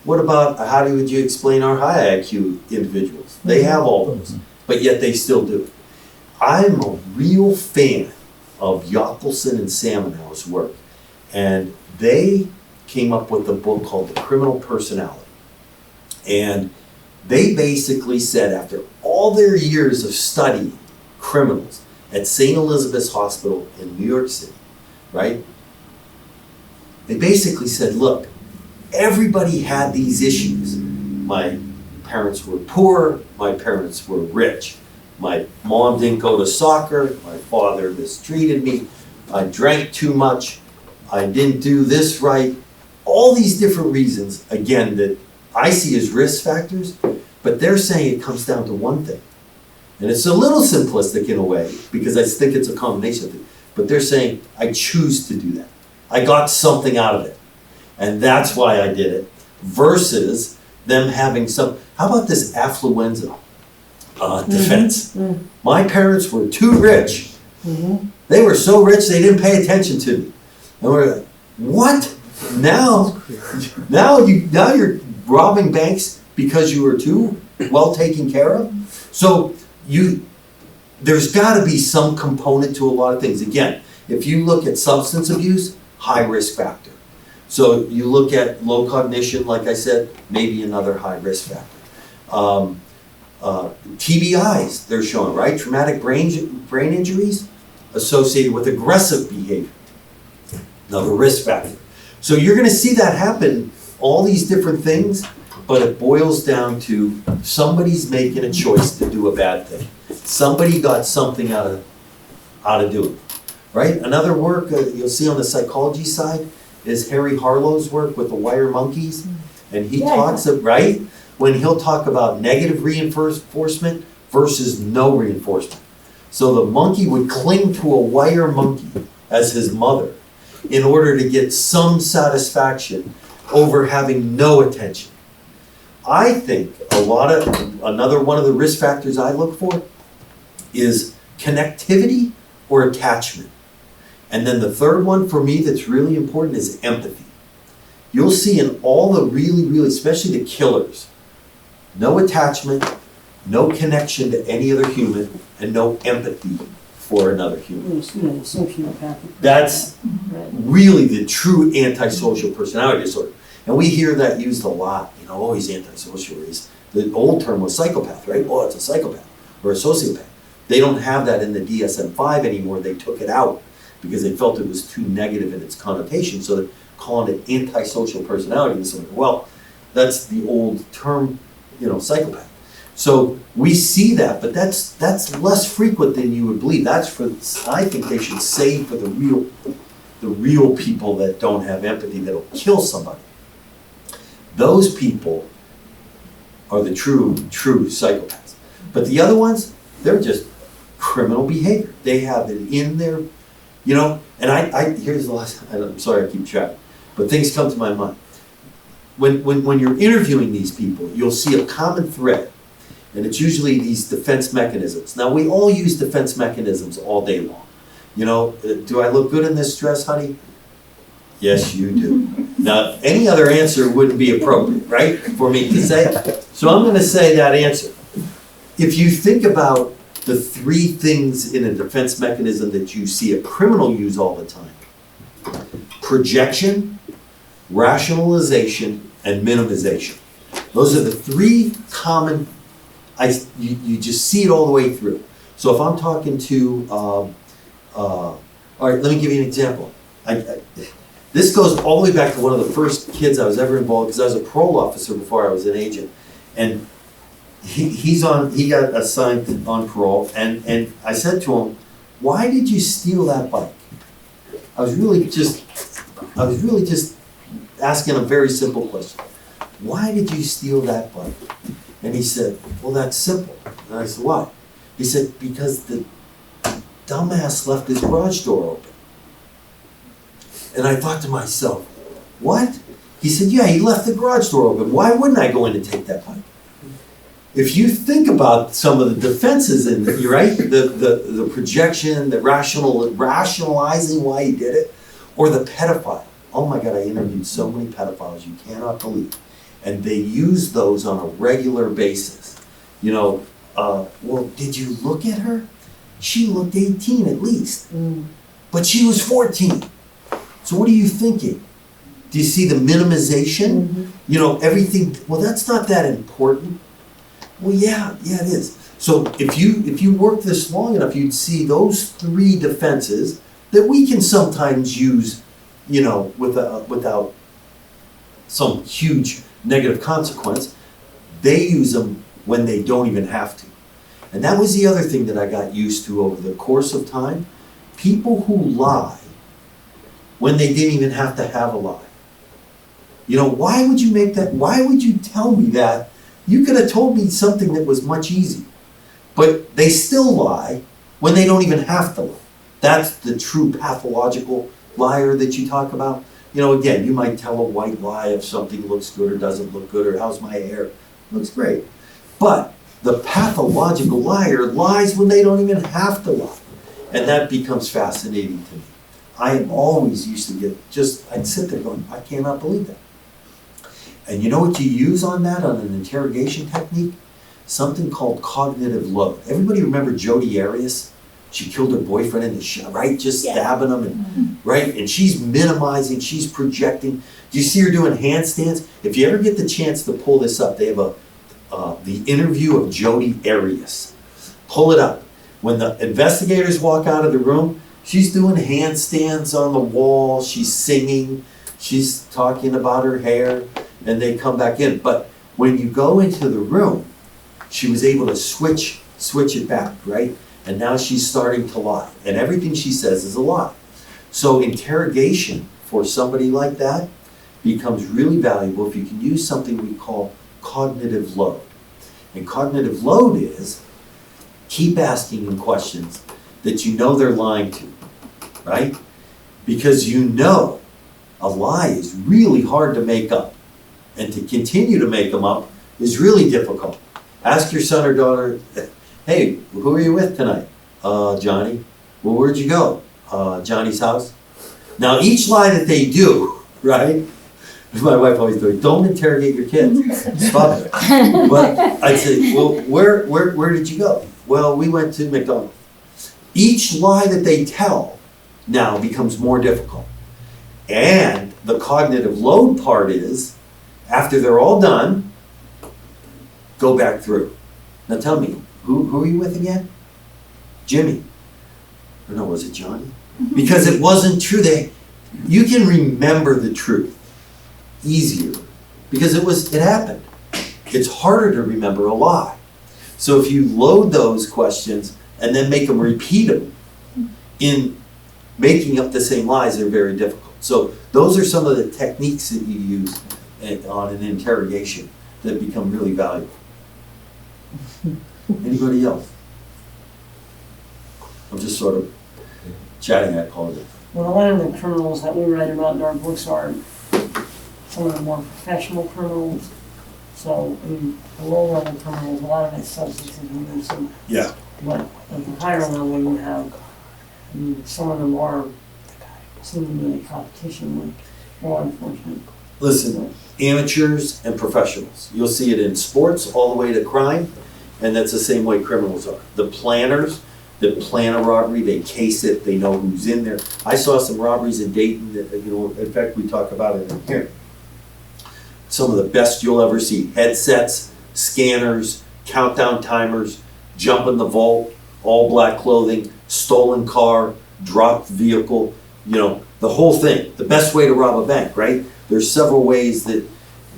what about, how would you explain our high IQ individuals? They have all those, but yet they still do. I'm a real fan of Yockelson and Samonow's work, and they came up with a book called The Criminal Personality. And they basically said, after all their years of studying criminals at St. Elizabeth's Hospital in New York City, right? They basically said, look, everybody had these issues. My parents were poor, my parents were rich. My mom didn't go to soccer, my father mistreated me, I drank too much, I didn't do this right. All these different reasons, again, that I see as risk factors, but they're saying it comes down to one thing. And it's a little simplistic in a way, because I think it's a combination of it, but they're saying, I choose to do that. I got something out of it, and that's why I did it, versus them having some, how about this affluenza defense? My parents were too rich. They were so rich they didn't pay attention to me. And we're like, what? Now you're robbing banks because you were too well taken care of? So there's got to be some component to a lot of things. Again, if you look at substance abuse, high risk factor. So you look at low cognition, like I said, maybe another high risk factor. TBIs, they're showing, right? Traumatic brain injuries associated with aggressive behavior, another risk factor. So you're going to see that happen, all these different things, but it boils down to somebody's making a choice to do a bad thing. Somebody got something out of doing it, right? Another work you'll see on the psychology side is Harry Harlow's work with the wire monkeys, and he talks of, right? When he'll talk about negative reinforcement versus no reinforcement. So the monkey would cling to a wire monkey as his mother in order to get some satisfaction over having no attention. I think another one of the risk factors I look for is connectivity or attachment. And then the third one for me that's really important is empathy. you'll see in all the really, especially the killers, no attachment, no connection to any other human, and no empathy for another human. Sociopathic. That's Right. really the true antisocial personality disorder. And we hear that used a lot, oh, he's antisocial. The old term was psychopath, right? Oh, it's a psychopath or a sociopath. They don't have that in the DSM-5 anymore. They took it out because they felt it was too negative in its connotation. So they're calling it antisocial personality disorder. Well, that's the old term, psychopath. So we see that, but that's less frequent than you would believe. That's for, I think they should save for the real people that don't have empathy, that'll kill somebody. Those people are the true psychopaths. But the other ones, they're just criminal behavior. They have it in their, and I here's the last, I'm sorry I keep track, but things come to my mind. When you're interviewing these people, you'll see a common thread, and it's usually these defense mechanisms. Now, we all use defense mechanisms all day long. Do I look good in this dress, honey? Yes, you do. Now, any other answer wouldn't be appropriate, right, for me to say? So I'm going to say that answer. If you think about the three things in a defense mechanism that you see a criminal use all the time: projection, rationalization, and minimization. Those are the three common, you just see it all the way through. So if I'm talking to, all right, let me give you an example. This goes all the way back to one of the first kids I was ever involved, because I was a parole officer before I was an agent. And he got assigned on parole, and I said to him, why did you steal that bike? I was really just asking a very simple question. Why did you steal that bike? And he said, well, that's simple. And I said, why? He said, because the dumbass left his garage door open. And I thought to myself, what? He said, yeah, he left the garage door open. Why wouldn't I go in and take that bike? If you think about some of the defenses in there, right? The projection, the rationalizing why he did it, or the pedophile. Oh my God, I interviewed so many pedophiles you cannot believe. And they use those on a regular basis. Well, did you look at her? She looked 18 at least. But she was 14. So what are you thinking? Do you see the minimization? Everything, well, that's not that important. Well, yeah, it is. So if you work this long enough, you'd see those three defenses that we can sometimes use, without some huge negative consequence. They use them when they don't even have to. And that was the other thing that I got used to over the course of time. People who lie when they didn't even have to have a lie. Why would you make that? Why would you tell me that? You could have told me something that was much easier. But they still lie when they don't even have to lie. That's the true pathological liar that you talk about. Again, you might tell a white lie if something looks good or doesn't look good, or how's my hair? Looks great. But the pathological liar lies when they don't even have to lie. And that becomes fascinating to me. I always used to I'd sit there going, I cannot believe that. And you know what you use on that, on an interrogation technique? Something called cognitive load. Everybody remember Jodi Arias? She killed her boyfriend in the shot, right? Just stabbing him, and right? And she's minimizing, she's projecting. Do you see her doing handstands? If you ever get the chance to pull this up, they have the interview of Jodi Arias. Pull it up. When the investigators walk out of the room, she's doing handstands on the wall, she's singing, she's talking about her hair, and they come back in. But when you go into the room, she was able to switch it back, right? And now she's starting to lie. And everything she says is a lie. So interrogation for somebody like that becomes really valuable if you can use something we call cognitive load. And cognitive load is keep asking them questions that you know they're lying to, right? Because a lie is really hard to make up. And to continue to make them up is really difficult. Ask your son or daughter, hey, who are you with tonight? Johnny. Well, where'd you go? Johnny's house. Now, each lie that they do, right? My wife always told me, don't interrogate your kids, stop it. But I'd say, well, where did you go? Well, we went to McDonald's. Each lie that they tell now becomes more difficult. And the cognitive load part is, after they're all done, go back through. Now tell me, who are you with again? Jimmy. Or no, was it Johnny? Because it wasn't true. You can remember the truth easier because it happened. It's harder to remember a lie. So if you load those questions and then make them repeat them in making up the same lies, they're very difficult. So those are some of the techniques that you use on an interrogation that become really valuable. Anybody else? I'm just sort of chatting, I apologize. Well, a lot of the criminals that we write about in our books are some of the more professional criminals. So, I mean, the low-level criminals, a lot of it's substance abuse. Yeah. But at the higher level, you have, I mean, some of them are seem to be in competition with law enforcement. Listen, amateurs and professionals. You'll see it in sports all the way to crime, and that's the same way criminals are. The planners that plan a robbery, they case it, they know who's in there. I saw some robberies in Dayton that, in fact, we talk about it in here. Some of the best you'll ever see. Headsets, scanners, countdown timers, jump in the vault, all black clothing, stolen car, dropped vehicle, the whole thing. The best way to rob a bank, right? There's several ways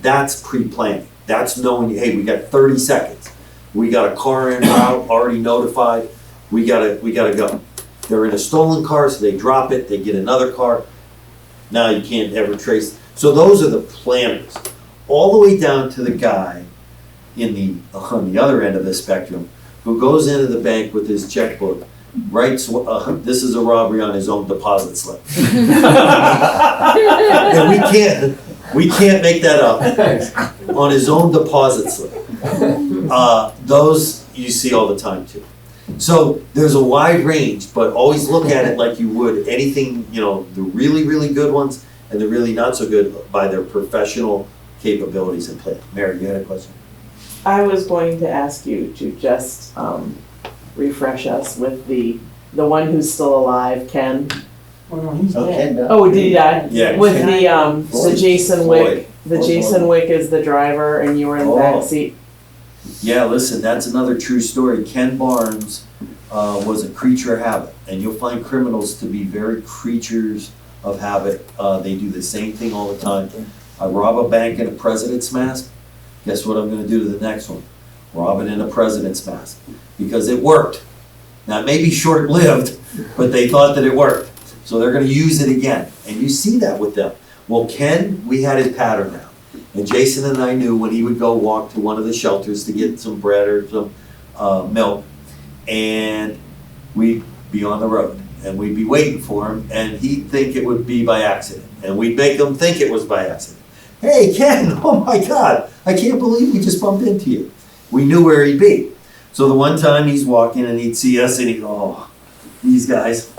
that's pre-planning. That's knowing, hey, we got 30 seconds. We got a car en route, already notified. We gotta go. They're in a stolen car, so they drop it, they get another car. Now you can't ever trace. So those are the planners. All the way down to the guy on the other end of the spectrum who goes into the bank with his checkbook, writes, this is a robbery on his own deposit slip. And we can't make that up. On his own deposit slip. Those you see all the time too. So there's a wide range, but always look at it like you would anything, the really, really good ones and the really not so good by their professional capabilities and play. Mary, you had a question? I was going to ask you to just refresh us with the one who's still alive, Ken. Oh, no, he's Okay, dead. no. Oh, did he die? Yeah. With the Jason Wick. The Floyd. Jason Wick is the driver, and you were in the back seat. Yeah, listen, that's another true story. Ken Barnes was a creature of habit, and you'll find criminals to be very creatures of habit. They do the same thing all the time. I rob a bank in a president's mask. Guess what I'm going to do to the next one? Rob it in a president's mask. Because it worked. Now, it may be short-lived, but they thought that it worked. So they're going to use it again. And you see that with them. Well, Ken, we had his pattern now. And Jason and I knew when he would go walk to one of the shelters to get some bread or some milk, and we'd be on the road. And we'd be waiting for him, and he'd think it would be by accident. And we'd make him think it was by accident. Hey, Ken, oh my God, I can't believe we just bumped into you. We knew where he'd be. So the one time he's walking and he'd see us and he'd go, oh, these guys.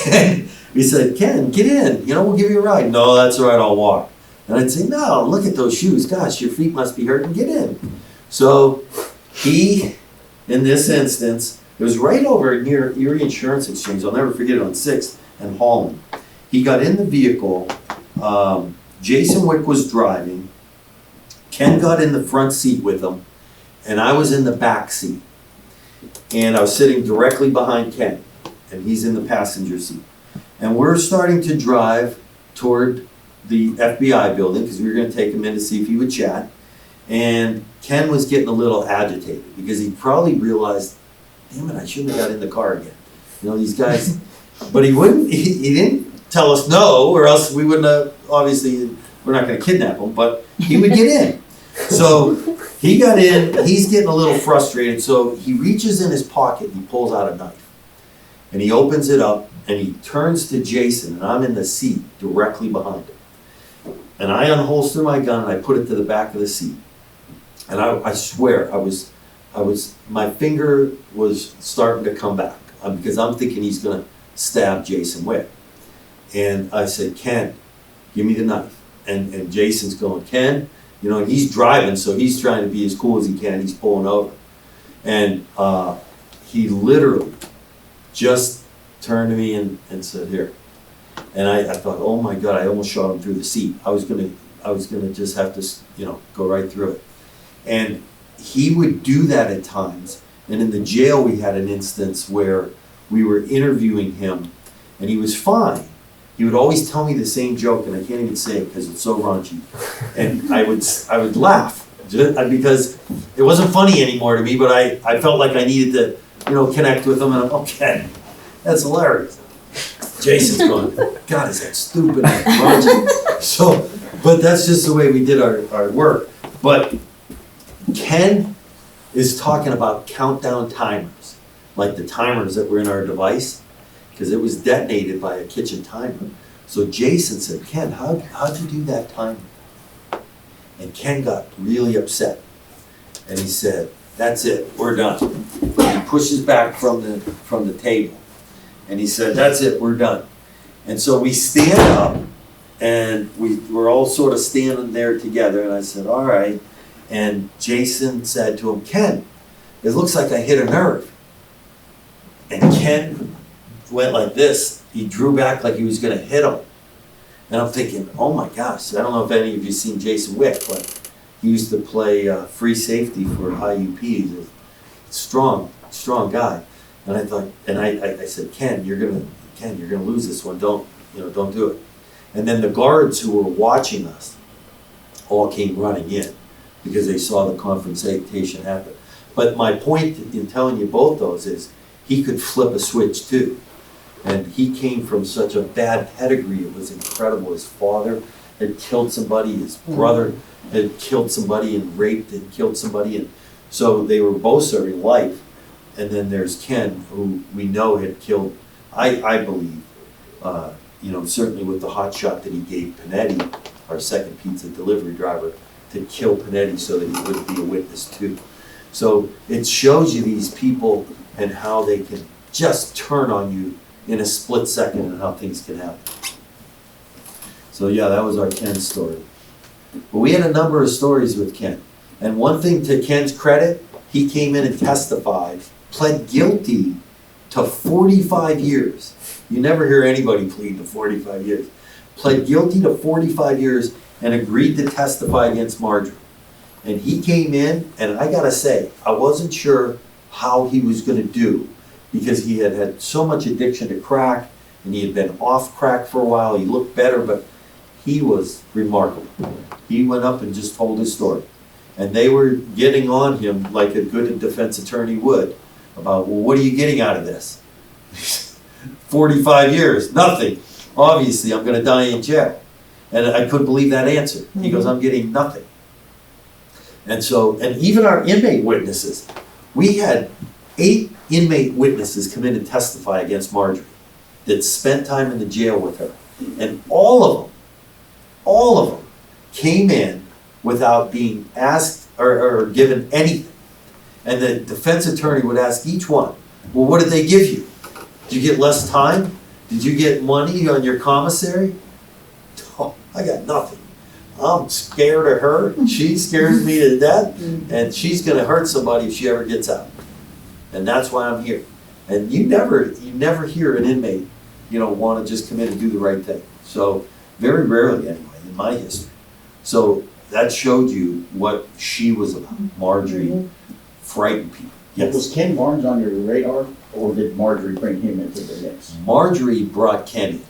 And we said, Ken, get in, we'll give you a ride. No, that's all right, I'll walk. And I'd say, no, look at those shoes. Gosh, your feet must be hurting, get in. So he, in this instance, it was right over near Erie Insurance Exchange. I'll never forget it, on 6th and Holland. He got in the vehicle. Jason Wick was driving. Ken got in the front seat with him, and I was in the back seat. And I was sitting directly behind Ken, and he's in the passenger seat. And we're starting to drive toward the FBI building because we were going to take him in to see if he would chat. And Ken was getting a little agitated because he probably realized, damn it, I shouldn't have got in the car again. These guys, but he didn't tell us no, or else we wouldn't have, obviously, we're not going to kidnap him, but he would get in. So he got in, he's getting a little frustrated, so he reaches in his pocket, he pulls out a knife, and he opens it up, and he turns to Jason, and I'm in the seat directly behind him. And I unholster my gun, and I put it to the back of the seat. And I swear, my finger was starting to come back, because I'm thinking he's going to stab Jason Wick. And I said, Ken, give me the knife. and Jason's going, Ken, you know, and he's driving, so he's trying to be as cool as he can. He's pulling over. And he literally just turned to me and said, here. And I thought, oh my God, I almost shot him through the seat. I was gonna just have to, you know, go right through it. And he would do that at times. And in the jail, we had an instance where we were interviewing him, and he was fine. He would always tell me the same joke, and I can't even say it because it's so raunchy. And I would laugh because it wasn't funny anymore to me, but I felt like I needed to, you know, connect with him. And I'm, okay, that's hilarious. Jason's going, God, is that stupid and raunchy? So, but that's just the way we did our work. But Ken is talking about countdown timers, like the timers that were in our device, because it was detonated by a kitchen timer. So Jason said, Ken, how'd you do that timer? And Ken got really upset. And he said, that's it, we're done. He pushes back from the table. And he said, that's it, we're done. And so we stand up, and we're all sort of standing there together. And I said, all right. And Jason said to him, Ken, it looks like I hit a nerve. And Ken went like this. He drew back like he was going to hit him. And I'm thinking, oh my gosh, I don't know if any of you seen Jason Wick, but he used to play free safety for IUP. He's a strong guy. And I thought, and I said, Ken, you're gonna lose this one. Don't do it. And then the guards who were watching us all came running in because they saw the confrontation happen. But my point in telling you both those is he could flip a switch too. And he came from such a bad pedigree, it was incredible. His father had killed somebody, his brother had killed somebody and raped and killed somebody. And so they were both serving life. And then there's Ken, who we know had killed, I believe, certainly with the hot shot that he gave Panetti, our second pizza delivery driver, to kill Panetti so that he wouldn't be a witness too. So it shows you these people and how they can just turn on you in a split second and how things can happen. So yeah, that was our Ken story. But we had a number of stories with Ken. And one thing to Ken's credit, he came in and testified, pled guilty to 45 years. You never hear anybody plead to 45 years. Pled guilty to 45 years and agreed to testify against Marjorie. And he came in, and I gotta say, I wasn't sure how he was gonna do because he had had so much addiction to crack and he had been off crack for a while. He looked better, but he was remarkable. He went up and just told his story. And they were getting on him like a good defense attorney would about, well, what are you getting out of this? 45 years, nothing. Obviously, I'm gonna die in jail. And I couldn't believe that answer. He goes, I'm getting nothing. And so, and even our inmate witnesses, we had 8 inmate witnesses come in and testify against Marjorie that spent time in the jail with her. And all of them came in without being asked or given anything. And the defense attorney would ask each one, well, what did they give you? Did you get less time? Did you get money on your commissary? Oh, I got nothing. I'm scared of her. She scares me to death. And she's going to hurt somebody if she ever gets out. And that's why I'm here. And you never hear an inmate, want to just come in and do the right thing. So very rarely anyway, in my history. So that showed you what she was about. Marjorie frightened people. Yes. Was Ken Barnes on your radar, or did Marjorie bring him into the mix? Marjorie brought Ken in.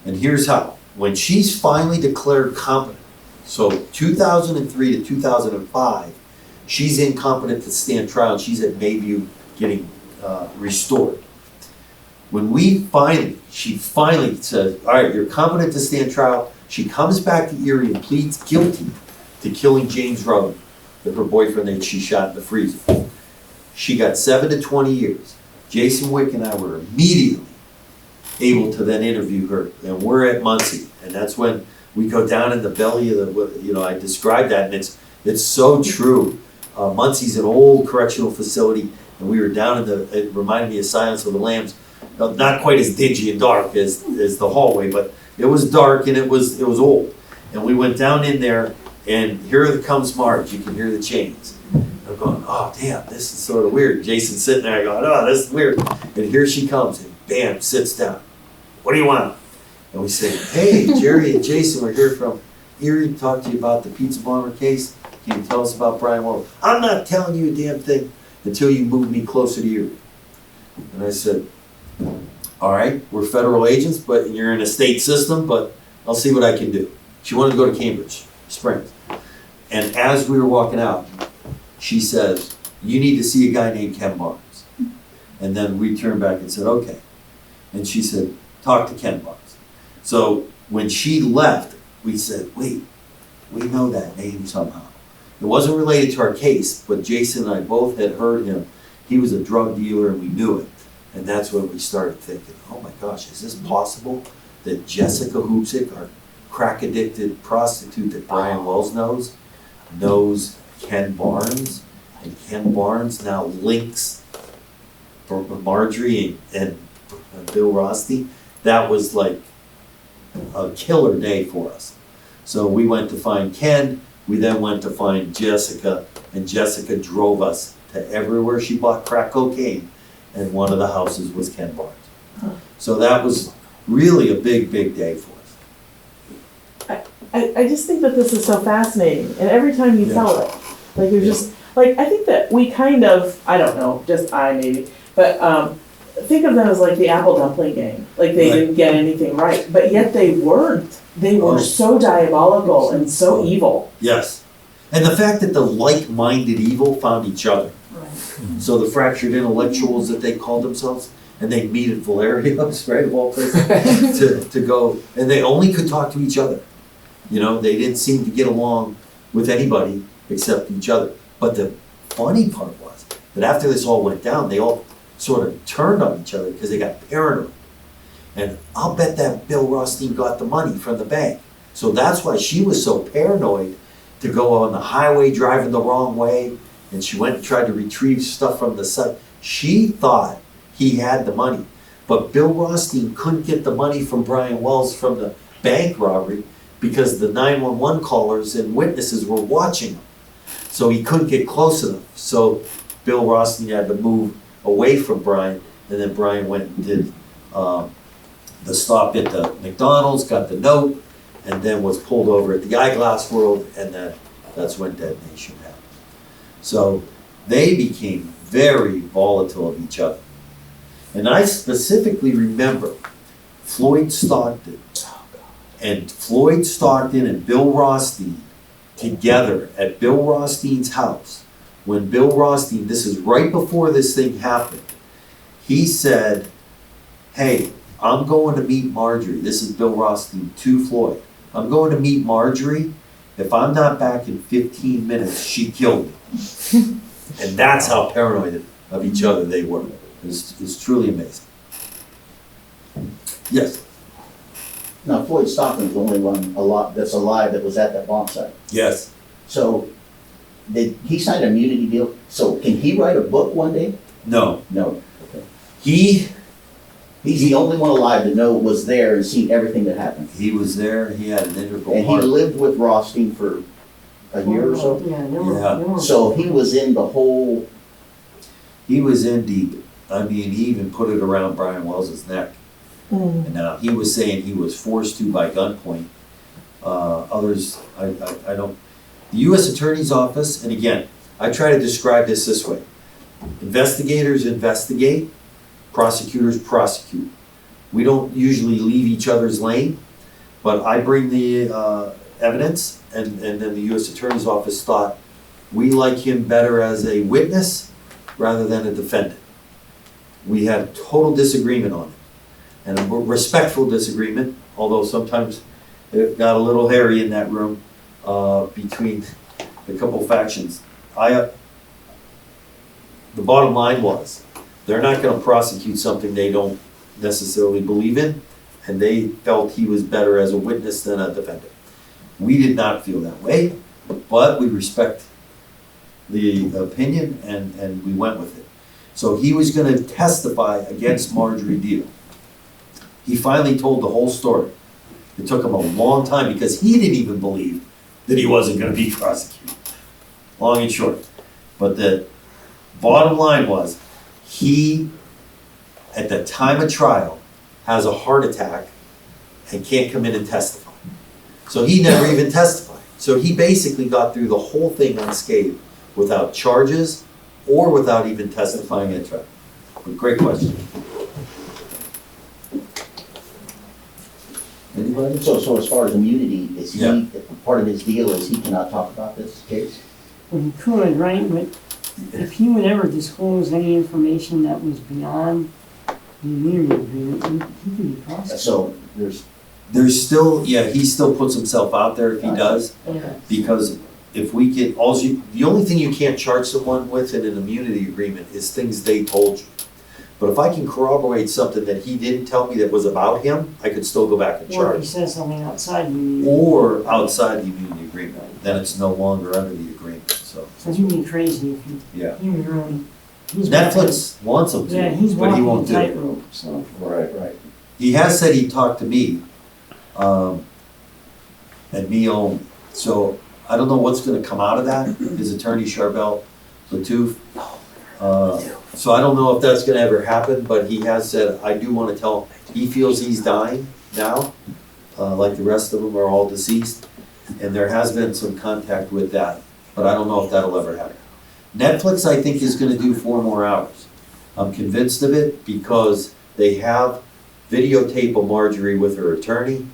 And here's how. When she's finally declared competent, so 2003 to 2005, she's incompetent to stand trial. She's at Bayview getting restored. When she finally says, all right, you're competent to stand trial, she comes back to Erie and pleads guilty to killing James Rowan, her boyfriend that she shot in the freezer. She got 7 to 20 years. Jason Wick and I were immediately able to then interview her, and we're at Muncie, and that's when we go down in the belly of the, I described that, and it's so true. Muncie's an old correctional facility, and we were down it reminded me of Silence of the Lambs, not quite as dingy and dark as the hallway, but it was dark and it was old. And we went down in there, and here comes Marge. You can hear the chains. I'm going, oh damn, this is sort of weird. Jason's sitting there going, oh, this is weird. And here she comes, and bam, sits down. What do you want? And we say, hey, Jerry and Jason, we're here from Erie to talk to you about the pizza bomber case. Can you tell us about Brian Wells? I'm not telling you a damn thing until you move me closer to Erie. And I said, all right, we're federal agents, but you're in a state system, but I'll see what I can do. She wanted to go to Cambridge Springs. And as we were walking out, she says, you need to see a guy named Ken Barnes. And then we turned back and said, okay. And she said, talk to Ken Barnes. So when she left, we said, wait, we know that name somehow. It wasn't related to our case, but Jason and I both had heard him. He was a drug dealer and we knew it. And that's when we started thinking, oh my gosh, is this possible that Jessica Hoopsick, our crack-addicted prostitute that Brian Wells knows Ken Barnes, and Ken Barnes now links for Marjorie and Bill Rothstein? That was like a killer day for us. So we went to find Ken, we then went to find Jessica, and Jessica drove us to everywhere she bought crack cocaine, and one of the houses was Ken Barnes. So that was really a big, big day for us. I just think that this is so fascinating, and every time you tell it, like you're just, like, I think that we kind of, I don't know, just I maybe, but think of them as like the apple dumpling gang. Like they didn't get anything right, but yet they weren't. They were so diabolical and so evil. Yes. And the fact that the like-minded evil found each other. So the fractured intellectuals that they called themselves, and they meet at Valerios, right, of all places, to go, and they only could talk to each other. You know, they didn't seem to get along with anybody except each other. But the funny part was that after this all went down, they all sort of turned on each other because they got paranoid. And I'll bet that Bill Rothstein got the money from the bank. So that's why she was so paranoid to go on the highway driving the wrong way. And she went and tried to retrieve stuff from the site. She thought he had the money. But Bill Rothstein couldn't get the money from Brian Wells from the bank robbery because the 911 callers and witnesses were watching him. So he couldn't get close enough. So Bill Rothstein had to move away from Brian, and then Brian went and did the stop at the McDonald's, got the note, and then was pulled over at the Eyeglass World, and that's when detonation happened. So they became very volatile of each other. And I specifically remember Floyd Stockton and Bill Rothstein together at Bill Rothstein's house. When Bill Rothstein, this is right before this thing happened, he said, hey, I'm going to meet Marjorie. This is Bill Rothstein to Floyd. I'm going to meet Marjorie. If I'm not back in 15 minutes, she killed me. And that's how paranoid of each other they were. It's truly amazing. Yes? Now, Floyd Stockton's the only one that's alive that was at that bomb site. Yes. So, did he sign an immunity deal? So, can he write a book one day? No. No. Okay. He's the only one alive to know was there and seen everything that happened. He was there. He had an integral And he part. lived with Rothstein for a year or so. Yeah, Yeah. So he was in the whole. He was in deep. I mean, he even put it around Brian Wells' neck. And now he was saying he was forced to by gunpoint. Others, I don't. The U.S. Attorney's Office, and again, I try to describe this way. Investigators investigate, prosecutors prosecute. We don't usually leave each other's lane, but I bring the evidence, and then the U.S. Attorney's Office thought we like him better as a witness rather than a defendant. We had a total disagreement on it, and a respectful disagreement, although sometimes it got a little hairy in that room between the couple factions. The bottom line was, they're not going to prosecute something they don't necessarily believe in, and they felt he was better as a witness than a defendant. We did not feel that way, but we respect the opinion, and we went with it. So he was going to testify against Marjorie Deal. He finally told the whole story. It took him a long time because he didn't even believe that he wasn't gonna be prosecuted. Long and short. But the bottom line was, he, at the time of trial, has a heart attack and can't come in and testify. So he never even testified. So he basically got through the whole thing unscathed without charges or without even testifying at trial. But great question. Anybody? So as far as immunity, is Yeah. he, part of his deal is he cannot talk about this case? Well, he could, right, but if he would ever disclose any information that was beyond the immunity agreement, he could be prosecuted. So There's still, yeah, he still puts himself out there if he does, Yeah. because if we get, the only thing you can't charge someone with in an immunity agreement is things they told you. But if I can corroborate something that he didn't tell me that was about him, I could still go back and Or if he charge. says something outside the immunity. Or outside the immunity agreement, then it's no longer under the agreement, so, So he'd be crazy if yeah. he was really. he's Netflix wants him Yeah, to, he's but he walking won't a do it. tightrope, so. right. He has said he'd talk to me, and me on, so I don't know what's gonna come out of that, his attorney Charbel Latouf. So I don't know if that's gonna ever happen, but he has said, I do wanna tell, he feels he's dying now, like the rest of them are all deceased, and there has been some contact with that, but I don't know if that'll ever happen. Netflix, I think, is gonna do 4 more hours. I'm convinced of it because they have videotape of Marjorie with her attorney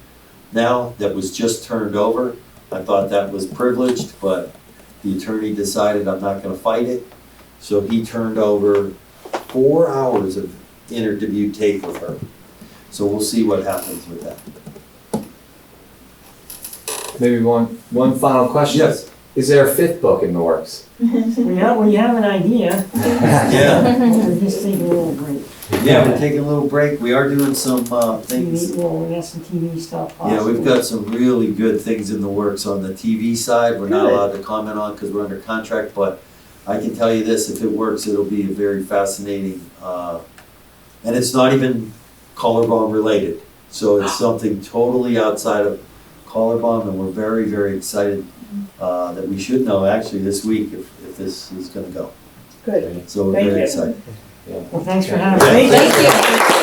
now that was just turned over. I thought that was privileged, but the attorney decided I'm not gonna fight it. So he turned over 4 hours of interview tape with her. So we'll see what happens with that. Maybe one final question. Yes. Is there a 5th book in the works? We have an idea. Yeah, We're just taking a little break. yeah, we're taking a little break. We are doing some TV, things. well, we got some TV stuff. Yeah, we've possibly. got some really good things in the works on the TV side. We're not Good. allowed to comment on because we're under contract, but I can tell you this, if it works, it'll be very fascinating. And it's not even color bomb related. So it's something totally outside of color bomb, and we're very, very excited that we should know actually this week if this is gonna go. Good. So we're Thank very you. excited. Well, thanks for having me. Yeah. Thank you.